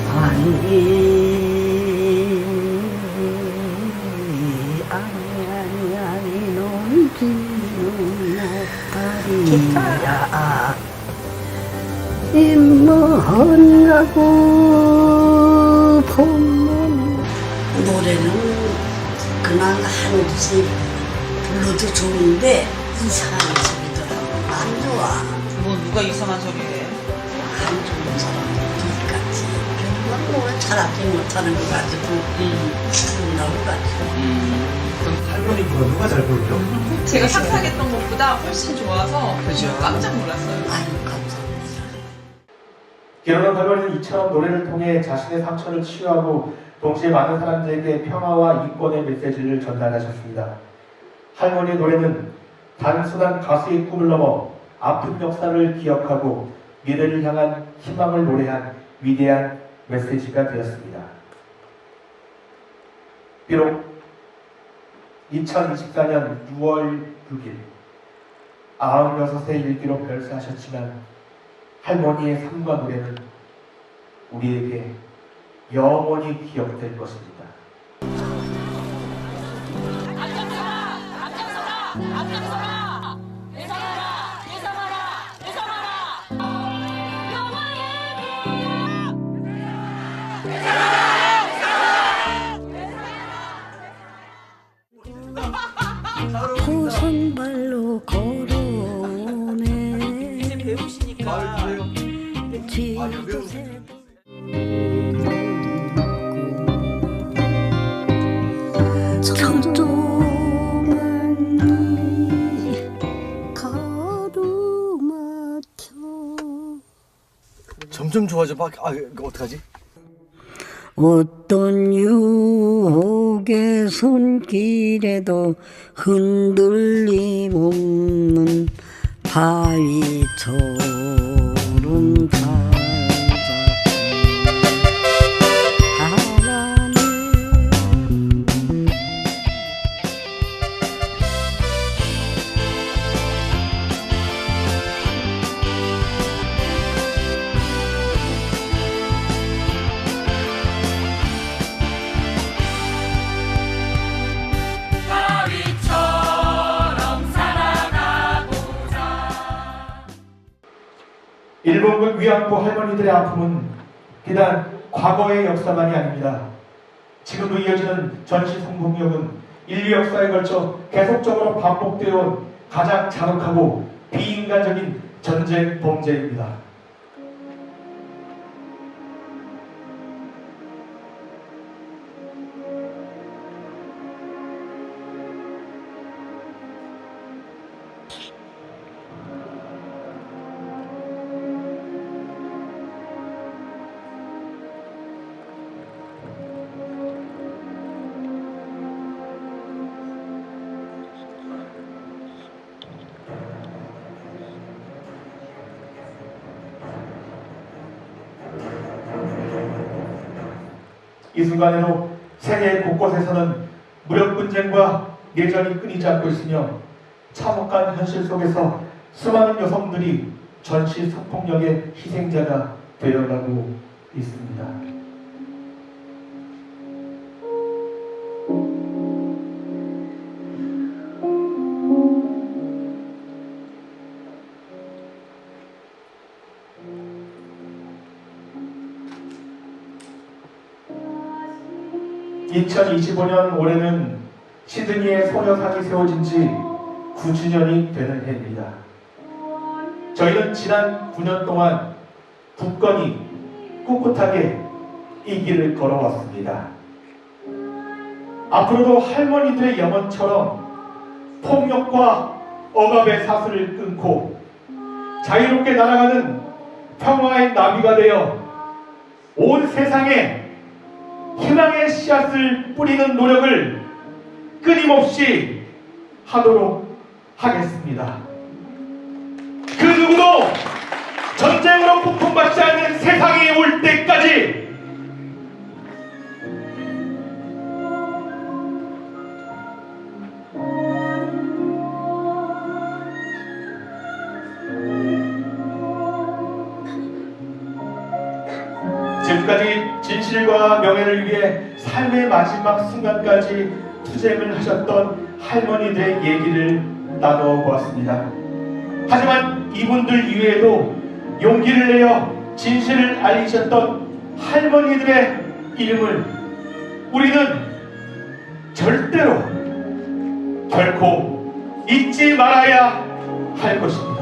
아니 넌 지는 못하리라 임먼 가고 봄은 노래는 그냥 한없이 불러도 좋은데 이상한 소리더라고. 안 좋아. 뭐 누가 이상한 소리 해? 안 좋은 사람들 같이 난 노래 잘하지 못하는 거 가지고 나고 가지. 할머니 누가 잘 부르죠? 제가 상상했던 것보다 훨씬 좋아서 깜짝 놀랐어요. 아유 감사합니다. 기로록 할머니는 이처럼 노래를 통해 자신의 상처를 치유하고 동시에 많은 사람들에게 평화와 이권의 메시지를 전달하셨습니다. 할머니의 노래는 단순한 가수의 꿈을 넘어 아픈 역사를 기억하고 미래를 향한 희망을 노래한 위대한 메시지가 되었습니다. 비록 2024년 6월 6일 96의 일기로 별세하셨지만 할머니의 삶과 노래는 우리에게 영원히 기억될 것입니다. 고선발로 걸어오네. 이제 배우시니까. 점점 좋아져. 이거 어떡하지? 어떤 유혹에 내 손길에도 흔들림 없는 바위처럼 살자. 일본군 위안부 할머니들의 아픔은 비단 과거의 역사만이 아닙니다. 지금도 이어지는 전시 성폭력은 인류 역사에 걸쳐 계속적으로 반복되어 온 가장 잔혹하고 비인간적인 전쟁 범죄입니다. 이 순간에도 세계 곳곳에서는 무력분쟁과 내전이 끊이지 않고 있으며 참혹한 현실 속에서 수많은 여성들이 전시 성폭력의 희생자가 되어가고 있습니다. 2025년 올해는 시드니의 소녀상이 세워진 지 9주년이 되는 해입니다. 저희는 지난 9년 동안 굳건히 꿋꿋하게 이 길을 걸어왔습니다. 앞으로도 할머니들의 영혼처럼 폭력과 억압의 사슬을 끊고 자유롭게 날아가는 평화의 나비가 되어 온 세상에 희망의 씨앗을 뿌리는 노력을 끊임없이 하도록 하겠습니다. 그 누구도 전쟁으로 고통받지 않는 세상이 올 때까지 지금까지 진실과 명예를 위해 삶의 마지막 순간까지 투쟁을 하셨던 할머니들의 얘기를 나눠 보았습니다. 하지만 이분들 이외에도 용기를 내어 진실을 알리셨던 할머니들의 이름을 우리는 절대로 결코 잊지 말아야 할 것입니다.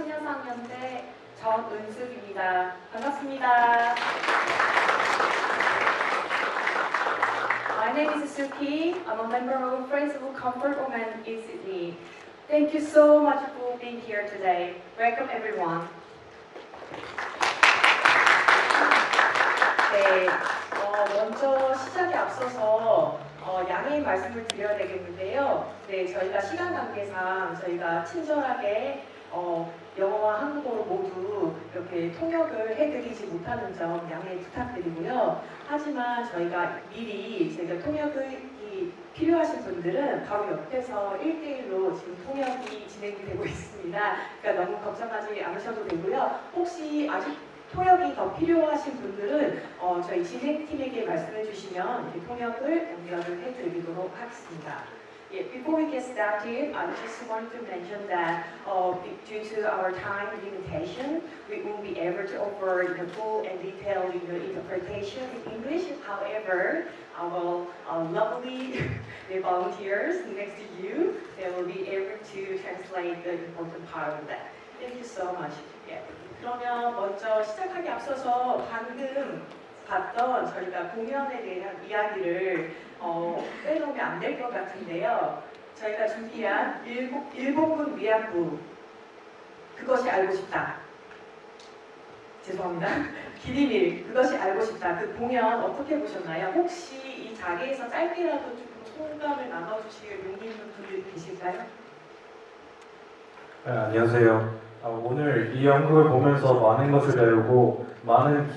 평화소녀상연대 전은숙입니다. 반갑습니다. My name is Suki. I'm a member of Friends of Comfort Women in Sydney. Thank you so much for being here today. Welcome everyone. 네, 먼저 시작에 앞서서 양해의 말씀을 드려야 되겠는데요. 네, 저희가 시간 관계상 저희가 친절하게 영어와 한국어로 모두 이렇게 통역을 해드리지 못하는 점 양해 부탁드리고요. 하지만 저희가 미리 통역이 필요하신 분들은 바로 옆에서 1대1로 지금 통역이 진행이 되고 있습니다. 그러니까 너무 걱정하지 않으셔도 되고요. 혹시 아직 통역이 더 필요하신 분들은 저희 진행팀에게 말씀해 주시면 통역을 연결을 해드리도록 하겠습니다. Yeah, before we get started, I just want to mention that due to our time limitation, we won't be able to offer the full and detailed interpretation in English. However, our lovely volunteers next to you, they will be able to translate the important part of that. Thank you so much. Yeah. 그러면 먼저 시작하기 앞서서 방금 봤던 저희가 공연에 대한 이야기를 빼놓으면 안 될 것 같은데요. 저희가 준비한 일본군 위안부 그것이 알고 싶다. 죄송합니다. 기리밀 그것이 알고 싶다. 그 공연 어떻게 보셨나요? 혹시 이 자리에서 짧게라도 좀 소감을 나눠주실 용기 있는 분들 계실까요? 네, 안녕하세요. 오늘 이 연극을 보면서 많은 것을 배우고 마음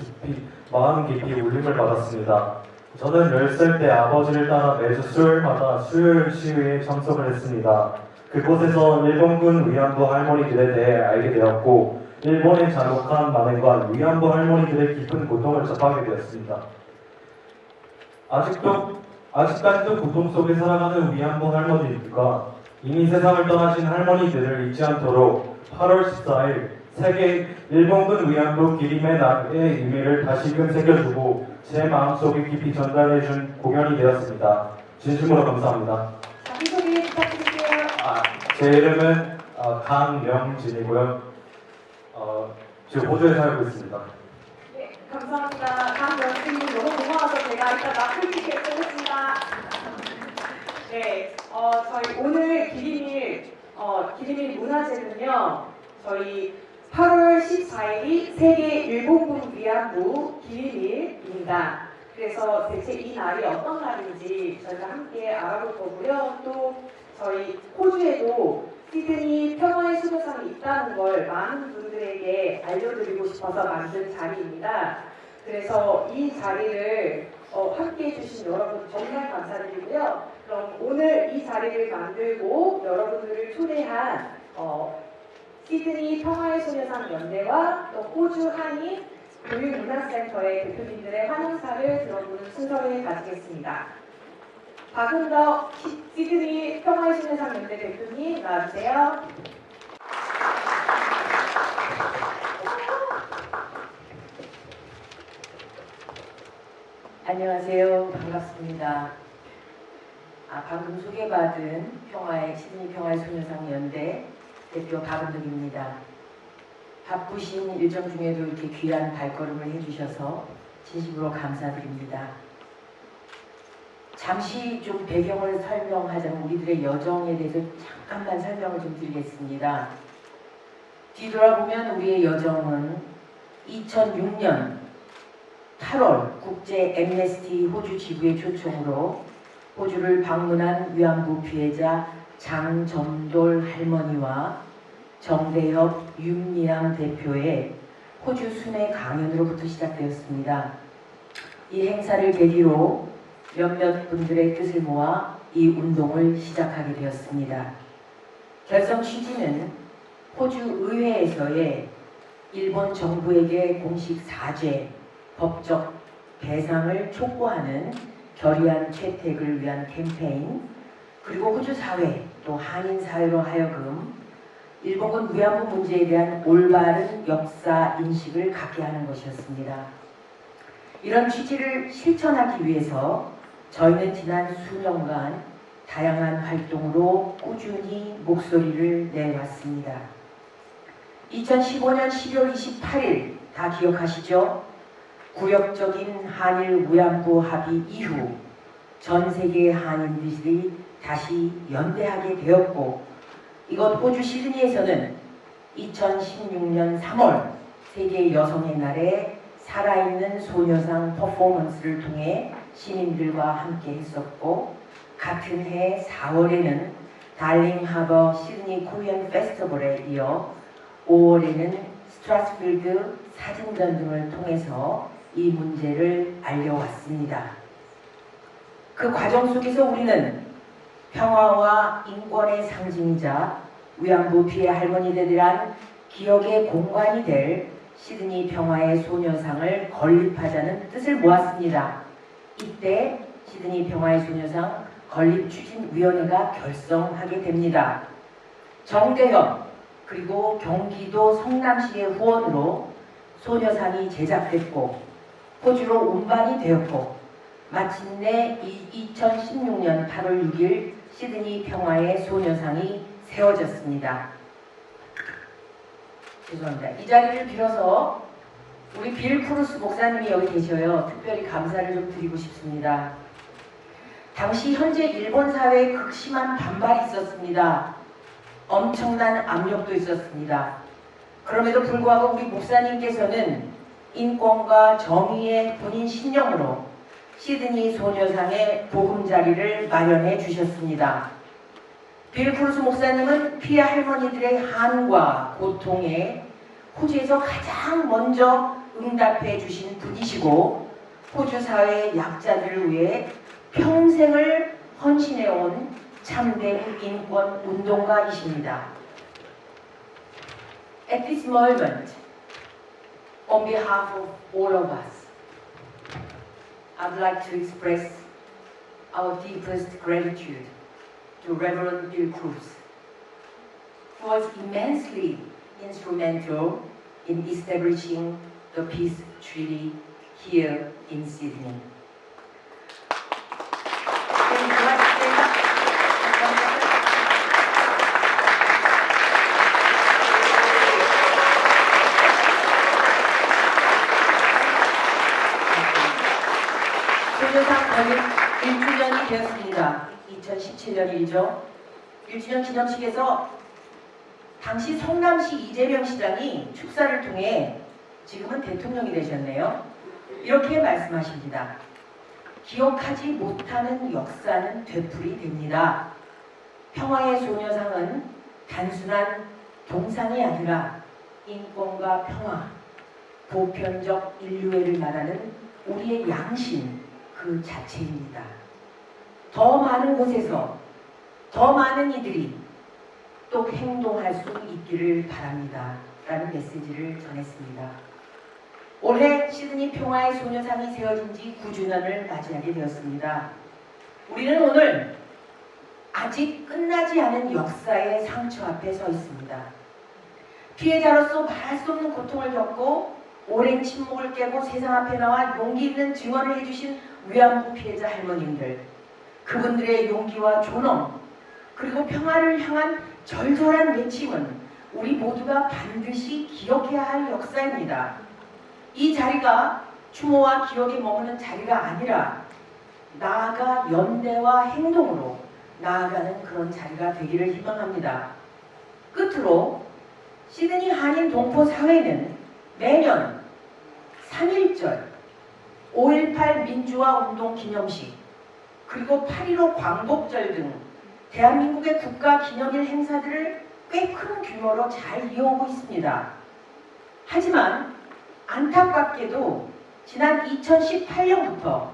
깊이 울림을 받았습니다. 저는 10살 때 아버지를 따라 매주 수요일마다 수요일 시위에 참석을 했습니다. 그곳에서 일본군 위안부 할머니들에 대해 알게 되었고 일본의 잔혹한 만행과 위안부 할머니들의 깊은 고통을 접하게 되었습니다. 아직까지도 고통 속에 살아가는 위안부 할머니들과 이미 세상을 떠나신 할머니들을 잊지 않도록 8월 14일 세계 일본군 위안부 기림의 날의 의미를 다시금 새겨주고 제 마음속에 깊이 전달해준 공연이 되었습니다. 진심으로 감사합니다. 자기소개 부탁드릴게요. 제 이름은 강명진이고요. 지금 호주에 살고 있습니다. 네, 감사합니다. 강명진님 너무 고마워서 제가 일단 마크를 결정했습니다. 네, 저희 오늘 기리밀 문화제는요, 저희 8월 14일이 세계 일본군 위안부 기리밀입니다. 그래서 대체 이 날이 어떤 날인지 저희가 함께 알아볼 거고요. 또 저희 호주에도 시드니 평화의 수녀상이 있다는 걸 많은 분들에게 알려드리고 싶어서 만든 자리입니다. 그래서 이 자리를 함께 해주신 여러분 정말 감사드리고요. 그럼 오늘 이 자리를 만들고 여러분들을 초대한 시드니 평화의 소녀상 연대와 또 호주 한인 교육문화센터의 대표님들의 환영사를 들어보는 순서를 가지겠습니다. 박은덕 시드니 평화의 소녀상 연대 대표님 나와주세요. 안녕하세요. 반갑습니다. 방금 소개받은 시드니 평화의 소녀상 연대 대표 박은덕입니다. 바쁘신 일정 중에도 이렇게 귀한 발걸음을 해주셔서 진심으로 감사드립니다. 잠시 좀 배경을 설명하자면 우리들의 여정에 대해서 잠깐만 설명을 좀 드리겠습니다. 뒤돌아보면 우리의 여정은 2006년 8월 국제 엠네스티 호주 지부의 초청으로 호주를 방문한 위안부 피해자 장점돌 할머니와 정대협 윤미향 대표의 호주 순회 강연으로부터 시작되었습니다. 이 행사를 계기로 몇몇 분들의 뜻을 모아 이 운동을 시작하게 되었습니다. 결성 취지는 호주 의회에서의 일본 정부에게 공식 사죄, 법적 배상을 촉구하는 결의안 채택을 위한 캠페인, 그리고 호주 사회 또 한인 사회로 하여금 일본군 위안부 문제에 대한 올바른 역사 인식을 갖게 하는 것이었습니다. 이런 취지를 실천하기 위해서 저희는 지난 수년간 다양한 활동으로 꾸준히 목소리를 내왔습니다. 2015년 12월 28일 다 기억하시죠? 굴욕적인 한일 위안부 합의 이후 전 세계의 한인들이 다시 연대하게 되었고, 이곳 호주 시드니에서는 2016년 3월 세계 여성의 날에 살아있는 소녀상 퍼포먼스를 통해 시민들과 함께 했었고, 같은 해 4월에는 달링 하버 시드니 코리안 페스티벌에 이어 5월에는 스트라스필드 사진전 등을 통해서 이 문제를 알려왔습니다. 그 과정 속에서 우리는 평화와 인권의 상징이자 위안부 피해 할머니들에 대한 기억의 공간이 될 시드니 평화의 소녀상을 건립하자는 뜻을 모았습니다. 이때 시드니 평화의 소녀상 건립추진위원회가 결성하게 됩니다. 정대협 그리고 경기도 성남시의 후원으로 소녀상이 제작됐고 호주로 운반이 되었고, 마침내 2016년 8월 6일 시드니 평화의 소녀상이 세워졌습니다. 죄송합니다. 이 자리를 빌어서 우리 빌 크루스 목사님이 여기 계셔요. 특별히 감사를 좀 드리고 싶습니다. 당시 현재 일본 사회에 극심한 반발이 있었습니다. 엄청난 압력도 있었습니다. 그럼에도 불구하고 우리 목사님께서는 인권과 정의의 본인 신념으로 시드니 소녀상의 보금자리를 마련해 주셨습니다. 빌 크루스 목사님은 피해 할머니들의 한과 고통에 호주에서 가장 먼저 응답해 주신 분이시고, 호주 사회의 약자들을 위해 평생을 헌신해온 참된 인권 운동가이십니다. At this moment, on behalf of all of us, I'd like to express our deepest gratitude to Reverend Bill Cruz, who was immensely instrumental in establishing the peace treaty here in Sydney. 소녀상 건립 1주년이 되었습니다. 2017년이죠. 1주년 기념식에서 당시 성남시 이재명 시장이 축사를 통해, 지금은 대통령이 되셨네요, 이렇게 말씀하십니다. 기억하지 못하는 역사는 되풀이 됩니다. 평화의 소녀상은 단순한 동상이 아니라 인권과 평화, 보편적 인류애를 말하는 우리의 양심 그 자체입니다. 더 많은 곳에서 더 많은 이들이 또 행동할 수 있기를 바랍니다. 라는 메시지를 전했습니다. 올해 시드니 평화의 소녀상이 세워진 지 9주년을 맞이하게 되었습니다. 우리는 오늘 아직 끝나지 않은 역사의 상처 앞에 서 있습니다. 피해자로서 말할 수 없는 고통을 겪고 오랜 침묵을 깨고 세상 앞에 나와 용기 있는 증언을 해주신 위안부 피해자 할머님들, 그분들의 용기와 존엄, 그리고 평화를 향한 절절한 외침은 우리 모두가 반드시 기억해야 할 역사입니다. 이 자리가 추모와 기억에 머무는 자리가 아니라 나아가 연대와 행동으로 나아가는 그런 자리가 되기를 희망합니다. 끝으로 시드니 한인 동포 사회는 매년 3.1절, 5.18 민주화 운동 기념식, 그리고 8.15 광복절 등 대한민국의 국가 기념일 행사들을 꽤 큰 규모로 잘 이어오고 있습니다. 하지만 안타깝게도 지난 2018년부터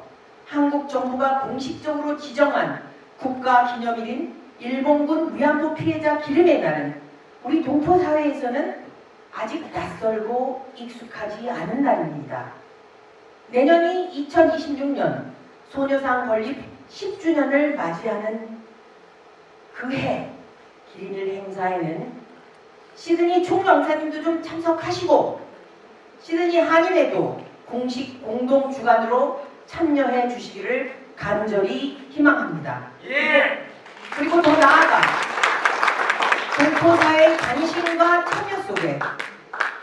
한국 정부가 공식적으로 지정한 국가 기념일인 일본군 위안부 피해자 기림의 날은 우리 동포 사회에서는 아직 낯설고 익숙하지 않은 날입니다. 내년이 2026년 소녀상 건립 10주년을 맞이하는 그 해 기림일 행사에는 시드니 총영사님도 좀 참석하시고 시드니 한인회도 공식 공동 주관으로 참여해 주시기를 간절히 희망합니다. 그리고 더 나아가 동포사의 단신과 참여 속에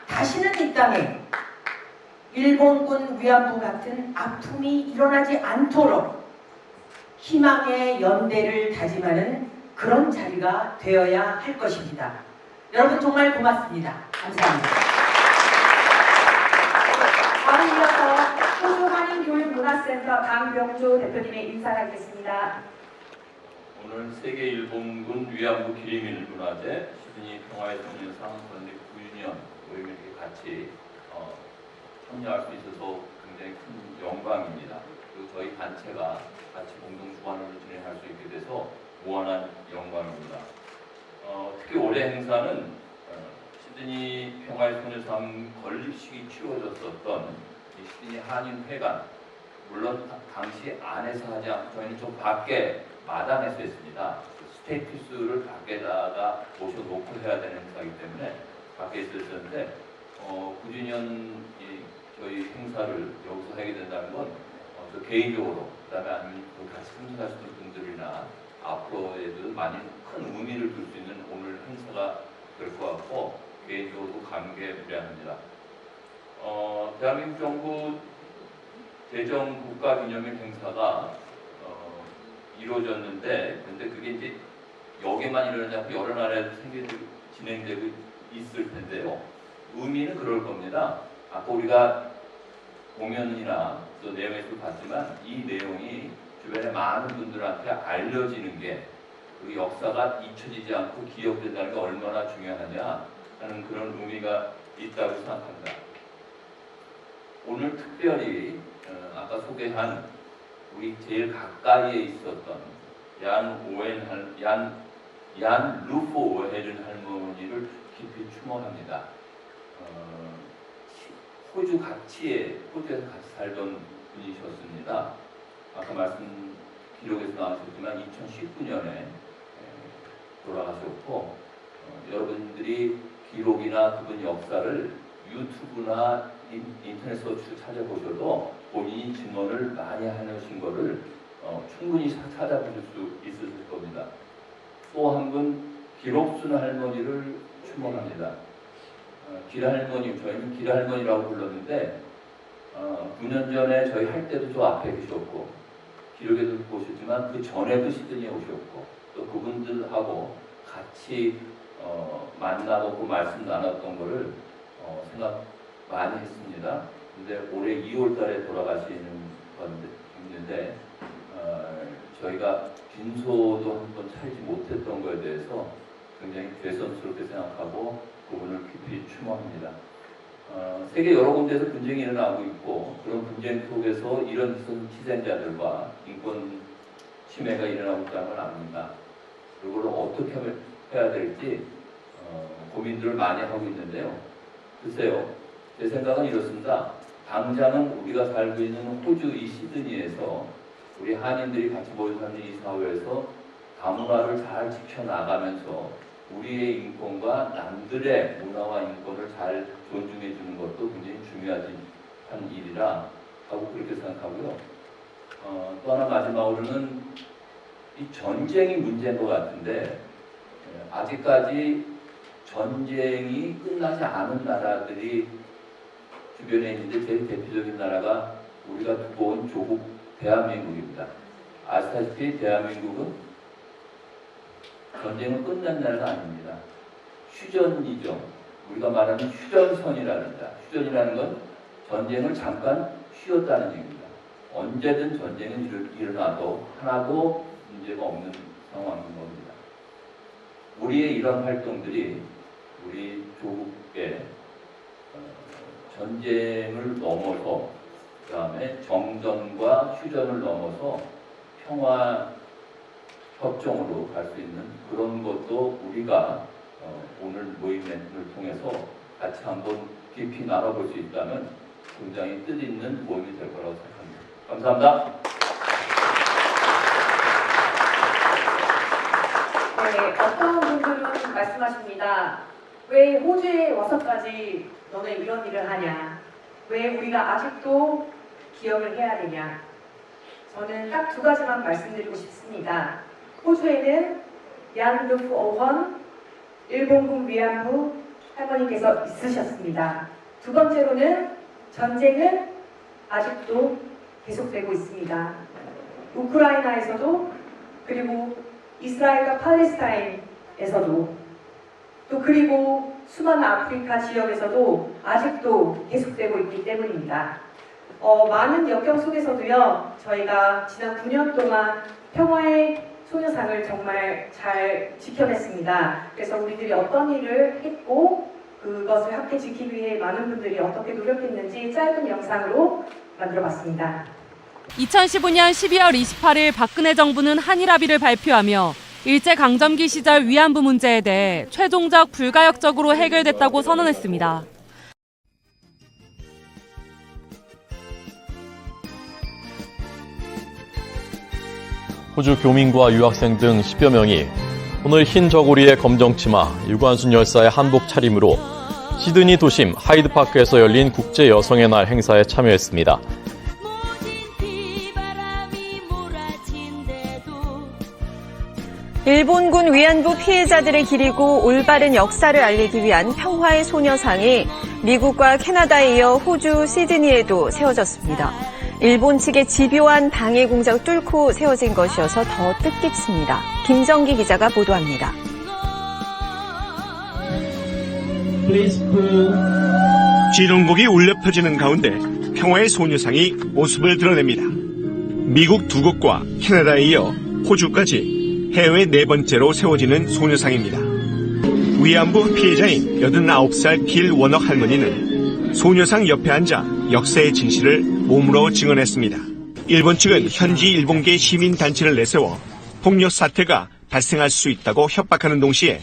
다시는 이 땅에 일본군 위안부 같은 아픔이 일어나지 않도록 희망의 연대를 다짐하는 그런 자리가 되어야 할 것입니다. 여러분 정말 고맙습니다. 감사합니다. 다음 이어서 호주 한인교육문화센터 강병주 대표님의 인사를 하겠습니다. 오늘 세계 일본군 위안부 기리밀 문화제 시드니 평화의 소녀상 건립 9주년 모임에 이렇게 같이 참여할 수 있어서 굉장히 큰 영광입니다. 그리고 저희 단체가 같이 공동 주관으로 진행할 수 있게 돼서 무한한 영광입니다. 특히 올해 행사는 시드니 평화의 소녀상 건립식이 치러졌었던 이 시드니 한인회관, 물론 당시 안에서 하지 않고 저희는 좀 밖에 마당에서 했습니다. 스테이피스를 밖에다가 모셔놓고 해야 되는 행사이기 때문에 밖에 있었는데 9주년 저희 행사를 여기서 하게 된다는 건 저 개인적으로 그다음에 아니면 같이 참석하시는 분들이나 앞으로에도 많이 큰 의미를 둘 수 있는 오늘 행사가 될 것 같고 개인적으로 감개무량합니다. 대한민국 정부 대정 국가기념일 행사가 이루어졌는데 근데 그게 이제 여기만 일어나지 않고 여러 나라에도 진행되고 있을 텐데요. 의미는 그럴 겁니다. 아까 우리가 공연이나 또 내용에서 봤지만 이 내용이 주변에 많은 분들한테 알려지는 게 우리 역사가 잊혀지지 않고 기억된다는 게 얼마나 중요하냐 하는 그런 의미가 있다고 생각합니다. 오늘 특별히 아까 소개한 우리 제일 가까이에 있었던 얀 루포 오헤른 할머니를 깊이 추모합니다. 호주에서 같이 살던 분이셨습니다. 아까 기록에서 나왔었지만 2019년에 돌아가셨고 여러분들이 기록이나 그분 역사를 유튜브나 인터넷 서치로 찾아보셔도 본인이 증언을 많이 하신 것을 충분히 찾아보실 수 있으실 겁니다. 또 한 분 기록순 할머니를 추모합니다. 기라할머니, 저희는 기라할머니라고 불렀는데 9년 전에 저희 할 때도 저 앞에 계셨고 기록에도 보셨지만 그 전에도 시드니에 오셨고 또 그분들하고 같이 만나보고 말씀 나눴던 거를 생각 많이 했습니다. 근데 올해 2월 달에 돌아가시는 건데 있는데 저희가 빈소도 한번 차리지 못했던 거에 대해서 굉장히 죄송스럽게 생각하고 그분을 깊이 추모합니다. 세계 여러 군데에서 분쟁이 일어나고 있고 그런 분쟁 속에서 이런 희생자들과 인권 침해가 일어나고 있다는 걸 압니다. 그걸 어떻게 해야 될지 고민들을 많이 하고 있는데요. 글쎄요, 제 생각은 이렇습니다. 당장은 우리가 살고 있는 호주 이 시드니에서 우리 한인들이 같이 모여 사는 이 사회에서 다문화를 잘 지켜나가면서 우리의 인권과 남들의 문화와 인권을 잘 존중해 주는 것도 굉장히 중요한 일이라 하고 그렇게 생각하고요. 또 하나 마지막으로는 이 전쟁이 문제인 것 같은데 아직까지 전쟁이 끝나지 않은 나라들이 주변에 있는데 제일 대표적인 나라가 우리가 두고 온 조국 대한민국입니다. 아시다시피 대한민국은 전쟁은 끝난 나라가 아닙니다. 휴전이죠. 우리가 말하는 휴전선이랍니다. 휴전이라는 건 전쟁을 잠깐 쉬었다는 얘기입니다. 언제든 전쟁은 일어나도 하나도 문제가 없는 상황인 겁니다. 우리의 이런 활동들이 우리 조국의 전쟁을 넘어서 그 다음에 정전과 휴전을 넘어서 평화 협정으로 갈 수 있는 그런 것도 우리가 오늘 모임을 통해서 같이 한번 깊이 나눠볼 수 있다면 굉장히 뜻있는 모임이 될 거라고 생각합니다. 감사합니다. 네, 어떤 분들은 말씀하십니다. 왜 호주에 와서까지 너는 이런 일을 하냐? 왜 우리가 아직도 기억을 해야 되냐? 저는 딱 두 가지만 말씀드리고 싶습니다. 호주에는 얀 루프 오헌 일본군 위안부 할머니께서 있으셨습니다. 두 번째로는 전쟁은 아직도 계속되고 있습니다. 우크라이나에서도 그리고 이스라엘과 팔레스타인에서도 또 그리고 수많은 아프리카 지역에서도 아직도 계속되고 있기 때문입니다. 많은 역경 속에서도요, 저희가 지난 9년 동안 평화의 소녀상을 정말 잘 지켜냈습니다. 그래서 우리들이 어떤 일을 했고 그것을 함께 지키기 위해 많은 분들이 어떻게 노력했는지 짧은 영상으로 만들어봤습니다. 2015년 12월 28일 박근혜 정부는 한일합의를 발표하며 일제강점기 시절 위안부 문제에 대해 최종적 불가역적으로 해결됐다고 선언했습니다. 호주 교민과 유학생 등 10여 명이 오늘 흰 저고리에 검정 치마, 유관순 열사의 한복 차림으로 시드니 도심 하이드파크에서 열린 국제 여성의 날 행사에 참여했습니다. 일본군 위안부 피해자들을 기리고 올바른 역사를 알리기 위한 평화의 소녀상이 미국과 캐나다에 이어 호주 시드니에도 세워졌습니다. 일본 측의 집요한 방해 공작을 뚫고 세워진 것이어서 더 뜻깊습니다. 김정기 기자가 보도합니다. 지동곡이 울려 퍼지는 가운데 평화의 소녀상이 모습을 드러냅니다. 미국 두 곳과 캐나다에 이어 호주까지 해외 네 번째로 세워지는 소녀상입니다. 위안부 피해자인 89살 길 워넉 할머니는 소녀상 옆에 앉아 역사의 진실을 몸으로 증언했습니다. 일본 측은 현지 일본계 시민단체를 내세워 폭력 사태가 발생할 수 있다고 협박하는 동시에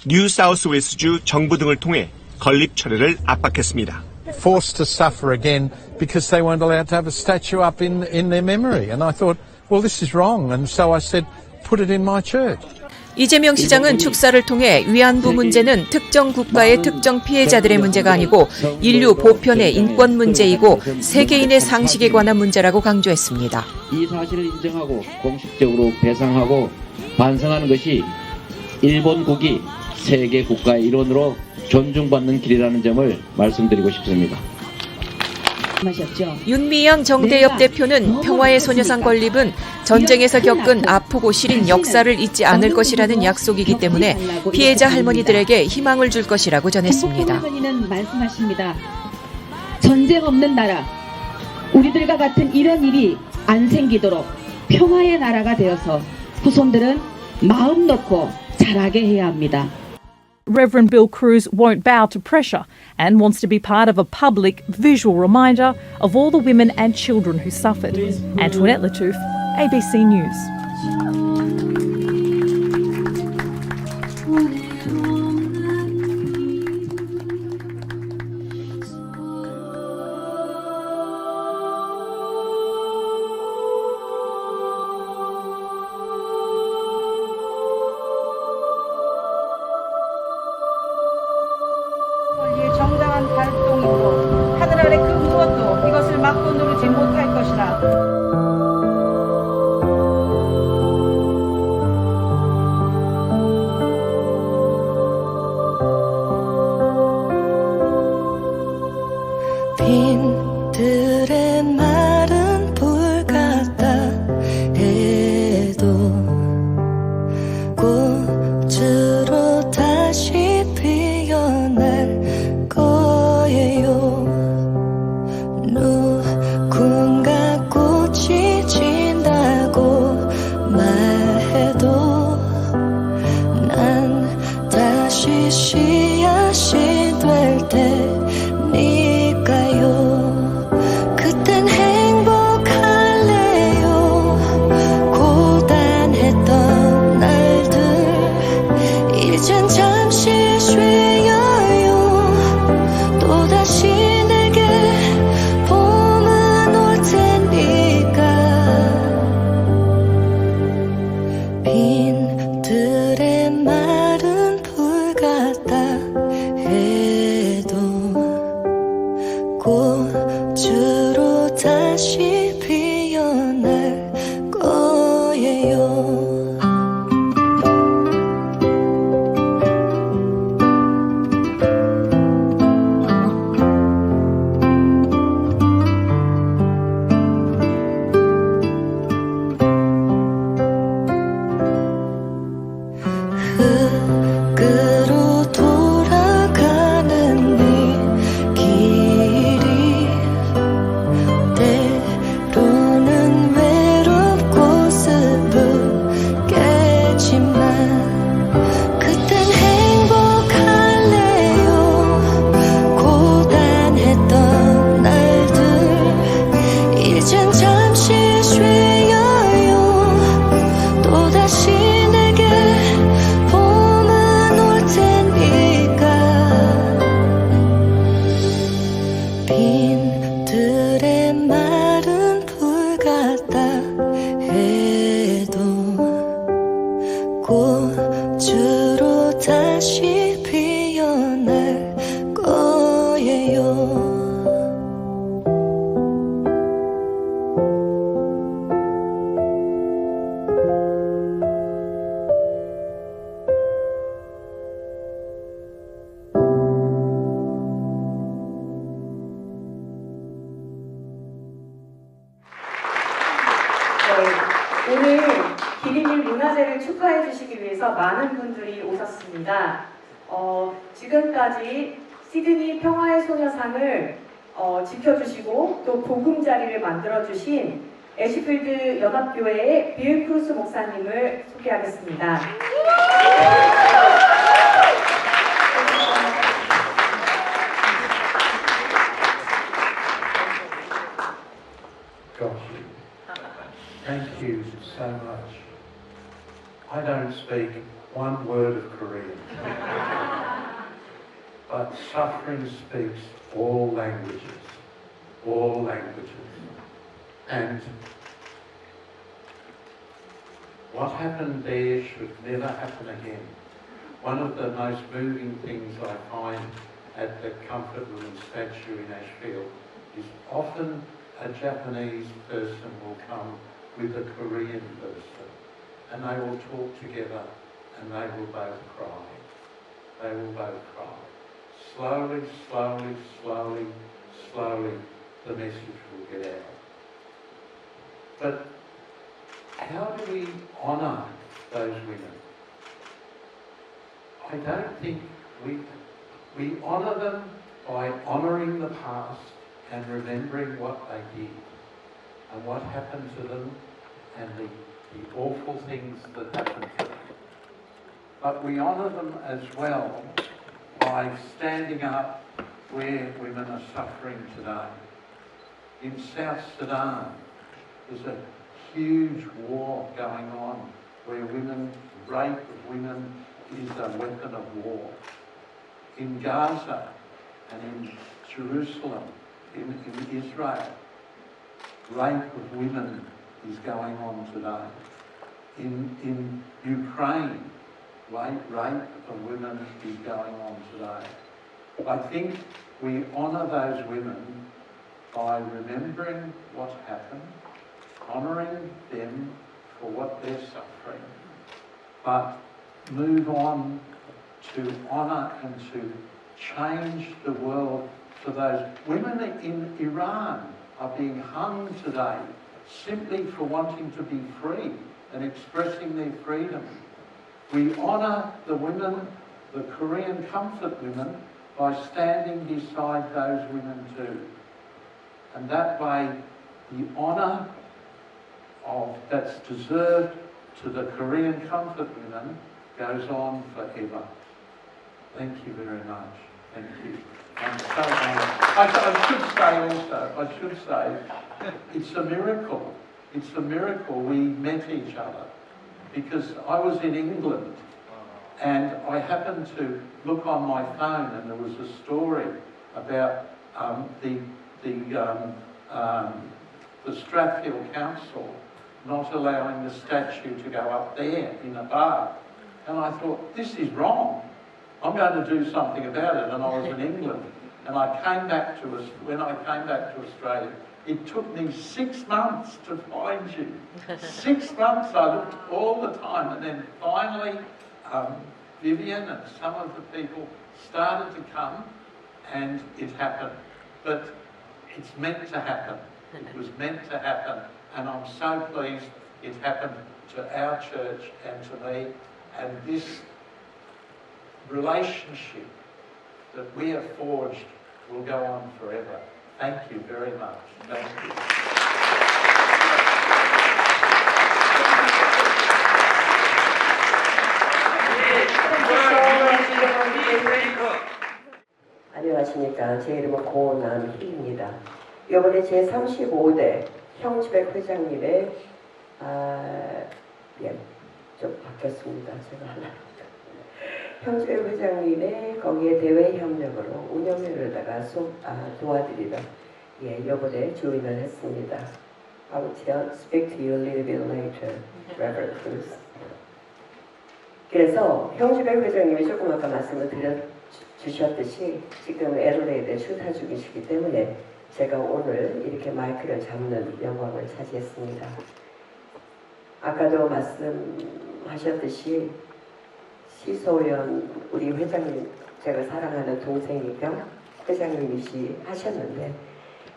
뉴 사우스웨일스주 정부 등을 통해 건립 철회를 압박했습니다. Forced to suffer again because they weren't allowed to have a statue up in their memory. And I thought, well, this is wrong. And so I said, put it in my church. 이재명 시장은 축사를 통해 위안부 문제는 특정 국가의 특정 피해자들의 문제가 아니고 인류 보편의 인권 문제이고 세계인의 상식에 관한 문제라고 강조했습니다. 이 사실을 인정하고 공식적으로 배상하고 반성하는 것이 일본국이 세계 국가의 일원으로 존중받는 길이라는 점을 말씀드리고 싶습니다. 윤미향 정대협 대표는 평화의 소녀상 건립은 전쟁에서 겪은 아프고 시린 역사를 잊지 않을 것이라는 약속이기 때문에 피해자 할머니들에게 희망을 줄 것이라고 전했습니다. 할머니는 말씀하십니다. 전쟁 없는 나라, 우리들과 같은 이런 일이 안 생기도록 평화의 나라가 되어서 후손들은 마음 놓고 자라게 해야 합니다. Reverend Bill Cruz won't bow to pressure and wants to be part of a public, visual reminder of all the women and children who suffered. Antoinette Lattouf, ABC News. 정당한 활동이고 하늘 아래 그 무엇도 이것을 막고 누르지 못할 것이라. 빈들의 마른 불 같다 해도 꽃으로 다시 피어날 거예요. 누군가 꽃이 진다고 말해도 난 다시 씨앗이 될 테니까요. 그땐 행복할래요. 고단했던 날들 이젠 잠시 쉬어요. 또다시 내게 봄은 올 테니까. 빈들의 마른 불 같다 해도 꽃으로 다시 피어날 거예요. 오늘 기린일 문화제를 축하해 주시기 위해서 많은 분들이 오셨습니다. 지금까지 시드니 평화의 소녀상을 지켜주시고 또 보금자리를 만들어주신 애쉬필드 연합교회의 빌 크루스 목사님을 소개하겠습니다. Thank you so much. I don't speak one word of Korean, but suffering speaks all languages, all languages. And what happened there should never happen again. One of the most moving things I find at the Comfort Women's statue in Ashfield is often a Japanese person will come with a Korean person, and they will talk together and they will both cry. They will both cry. Slowly, slowly, slowly, slowly, the message will get out. But how do we honour those women? I don't think we honour them by honouring the past and remembering what they did and what happened to them and the awful things that happened to them. But we honour them as well by standing up where women are suffering today. In South Sudan, there's a huge war going on where rape of women is a weapon of war. In Gaza and in Jerusalem, in Israel, rape of women is going on today. In Ukraine, rape of women is going on today. I think we honour those women by remembering what happened, honouring them for what they're suffering, but move on to honour and to change the world for those. Women in Iran are being hung today simply for wanting to be free and expressing their freedom. We honour the women, the Korean comfort women, by standing beside those women too. And that way, the honour that's deserved to the Korean comfort women goes on forever. Thank you very much. Thank you. I'm so honoured. I should say, it's a miracle. It's a miracle we met each other, because I was in England and I happened to look on my phone and there was a story about the Strathfield Council not allowing the statue to go up there in a bar. And I thought, this is wrong. I'm going to do something about it. And I was in England. And when I came back to Australia, it took me 6 months to find you. 6 months I looked all the time. And then finally, Vivian and some of the people started to come and it happened. But it's meant to happen. It was meant to happen. And I'm so pleased it happened to our church and to me. And this relationship that we have forged will go on forever. Thank you very much. Thank you. 안녕하십니까. 제 이름은 고남희입니다. 이번에 제35대 형집회 회장님의 좀 바뀌었습니다. 제가 형집회 회장님의 거기에 대외 협력으로 운영회로다가 도와드리다 이번에 조인을 했습니다. I will speak to you a little bit later, Reverend Cruz. 그래서 형집회 회장님이 조금 아까 말씀을 주셨듯이 지금 애들레이드에 출타 중이시기 때문에 제가 오늘 이렇게 마이크를 잡는 영광을 차지했습니다. 아까도 말씀하셨듯이 시소연 우리 회장님, 제가 사랑하는 동생이며 회장님이시 하셨는데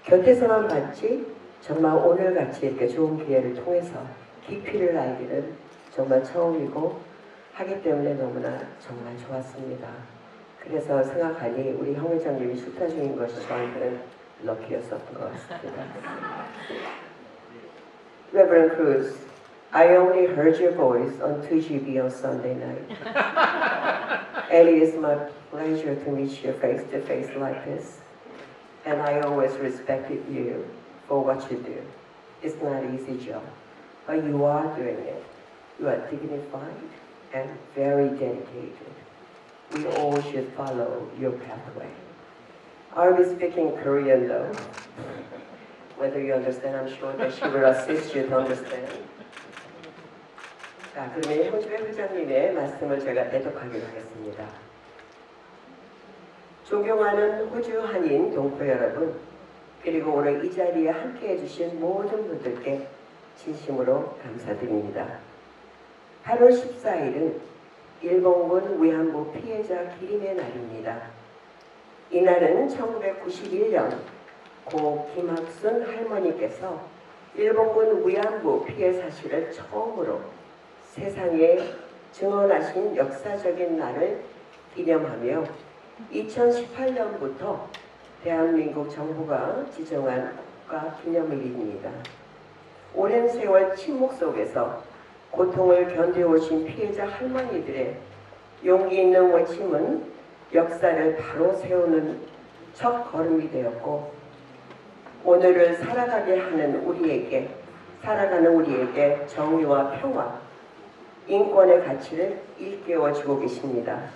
곁에서만 봤지 정말 오늘같이 이렇게 좋은 기회를 통해서 깊이를 알기는 정말 처음이고 하기 때문에 너무나 정말 좋았습니다. 그래서 생각하니 우리 형 회장님이 출타 중인 것이 저한테는 럭키였었던 것 같습니다. Reverend Cruz, I only heard your voice on 2GB on Sunday night. And it is my pleasure to meet you face to face like this. And I always respected you for what you do. It's not an easy job, but you are doing it. You are dignified and very dedicated. We all should follow your pathway. I'll be speaking Korean though. Whether you understand, I'm sure that she will assist you to understand. 자, 그러면 호주회 회장님의 말씀을 제가 대독하기로 하겠습니다. 존경하는 호주 한인 동포 여러분, 그리고 오늘 이 자리에 함께해 주신 모든 분들께 진심으로 감사드립니다. 8월 14일은 일본군 위안부 피해자 기림의 날입니다. 이날은 1991년 고 김학순 할머니께서 일본군 위안부 피해 사실을 처음으로 세상에 증언하신 역사적인 날을 기념하며 2018년부터 대한민국 정부가 지정한 국가 기념일입니다. 오랜 세월 침묵 속에서 고통을 견뎌오신 피해자 할머니들의 용기 있는 외침은 역사를 바로 세우는 첫 걸음이 되었고 오늘을 살아가게 하는 살아가는 우리에게 정의와 평화, 인권의 가치를 일깨워주고 계십니다.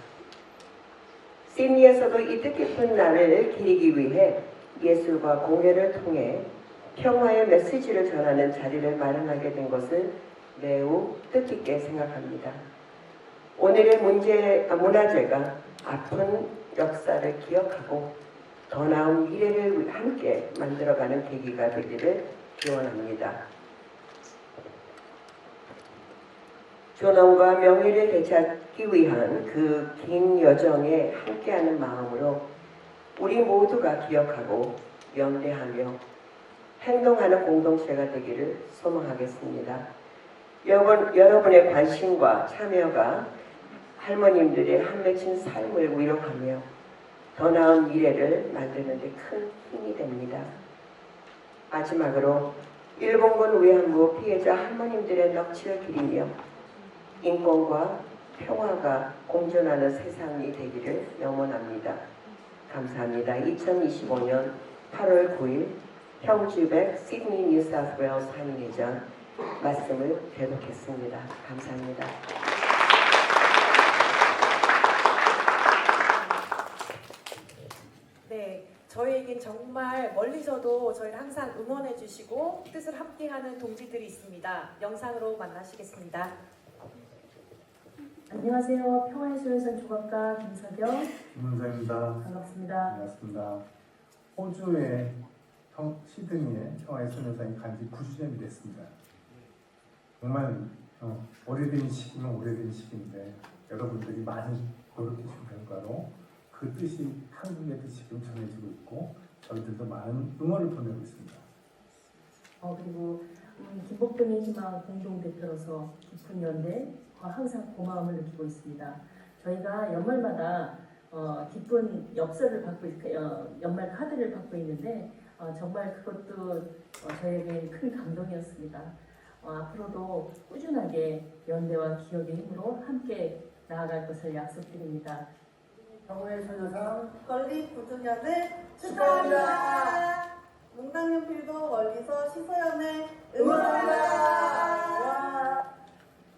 시드니에서도 이 뜻깊은 날을 기리기 위해 예술과 공예를 통해 평화의 메시지를 전하는 자리를 마련하게 된 것을 매우 뜻깊게 생각합니다. 오늘의 문화제가 아픈 역사를 기억하고 더 나은 미래를 함께 만들어가는 계기가 되기를 기원합니다. 존엄과 명예를 되찾기 위한 그 긴 여정에 함께하는 마음으로 우리 모두가 기억하고 연대하며 행동하는 공동체가 되기를 소망하겠습니다. 여러분의 관심과 참여가 할머님들의 한맺힌 삶을 위로하며 더 나은 미래를 만드는 데 큰 힘이 됩니다. 마지막으로 일본군 위안부 피해자 할머님들의 넋을 기리며 인권과 평화가 공존하는 세상이 되기를 염원합니다. 감사합니다. 2025년 8월 9일 형주백 시드니 뉴사우스웨일스 한인회장 말씀을 대독했습니다. 감사합니다. 네, 저희에겐 정말 멀리서도 저희를 항상 응원해 주시고 뜻을 함께하는 동지들이 있습니다. 영상으로 만나시겠습니다. 안녕하세요. 평화의 소녀상 조각가 김석영. 김문서입니다. 반갑습니다. 반갑습니다. 호주의 시드니의 평화의 소녀상이 간지 9주년이 됐습니다. 정말 오래된 시기면 오래된 시기인데 여러분들이 많이 노력해 주신 결과로 그 뜻이 한국의 뜻이 지금 전해지고 있고 저희들도 많은 응원을 보내고 있습니다. 그리고 김복동의 희망 공동대표로서 깊은 연대와 항상 고마움을 느끼고 있습니다. 저희가 연말마다 기쁜 엽서를 받고 연말 카드를 받고 있는데 정말 그것도 저에겐 큰 감동이었습니다. 앞으로도 꾸준하게 연대와 기억의 힘으로 함께 나아갈 것을 약속드립니다. 평화의 소녀상 건립 9주년을 축하합니다. 몽당연필도 멀리서 시소연을 응원합니다.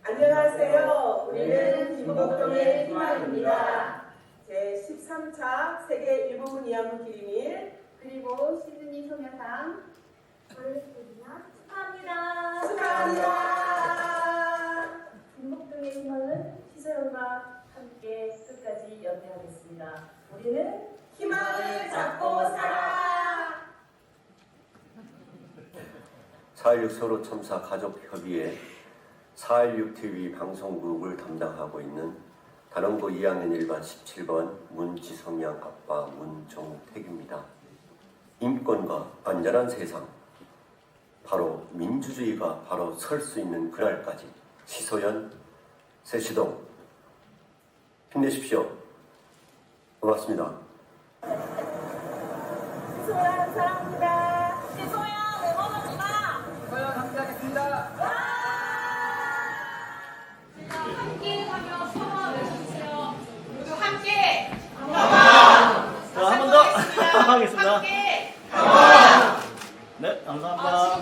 안녕하세요. 우리는 김복동의 희망입니다. 제13차 세계 일본군 위안부 기림일 그리고 시드니 소녀상 축하합니다. 축하합니다. 김복동의 희망은 시소연과 함께 끝까지 연대하겠습니다. 우리는 희망을 잡고 살아. 4.16 세월호 참사 가족협의회 4.16TV 방송국을 담당하고 있는 단원고 2학년 1반 17번 문지성양 아빠 문정택입니다. 인권과 안전한 세상, 바로 민주주의가 바로 설 수 있는 그날까지 시소연, 세시동 힘내십시오. 고맙습니다. 시소연 사랑합니다. 시소연 응원합니다. 시소연 함께하겠습니다. 함께 하며 평화 외쳐주세요. 모두 함께. 자, 한 번 더 하겠습니다. 함께. 네, 감사합니다.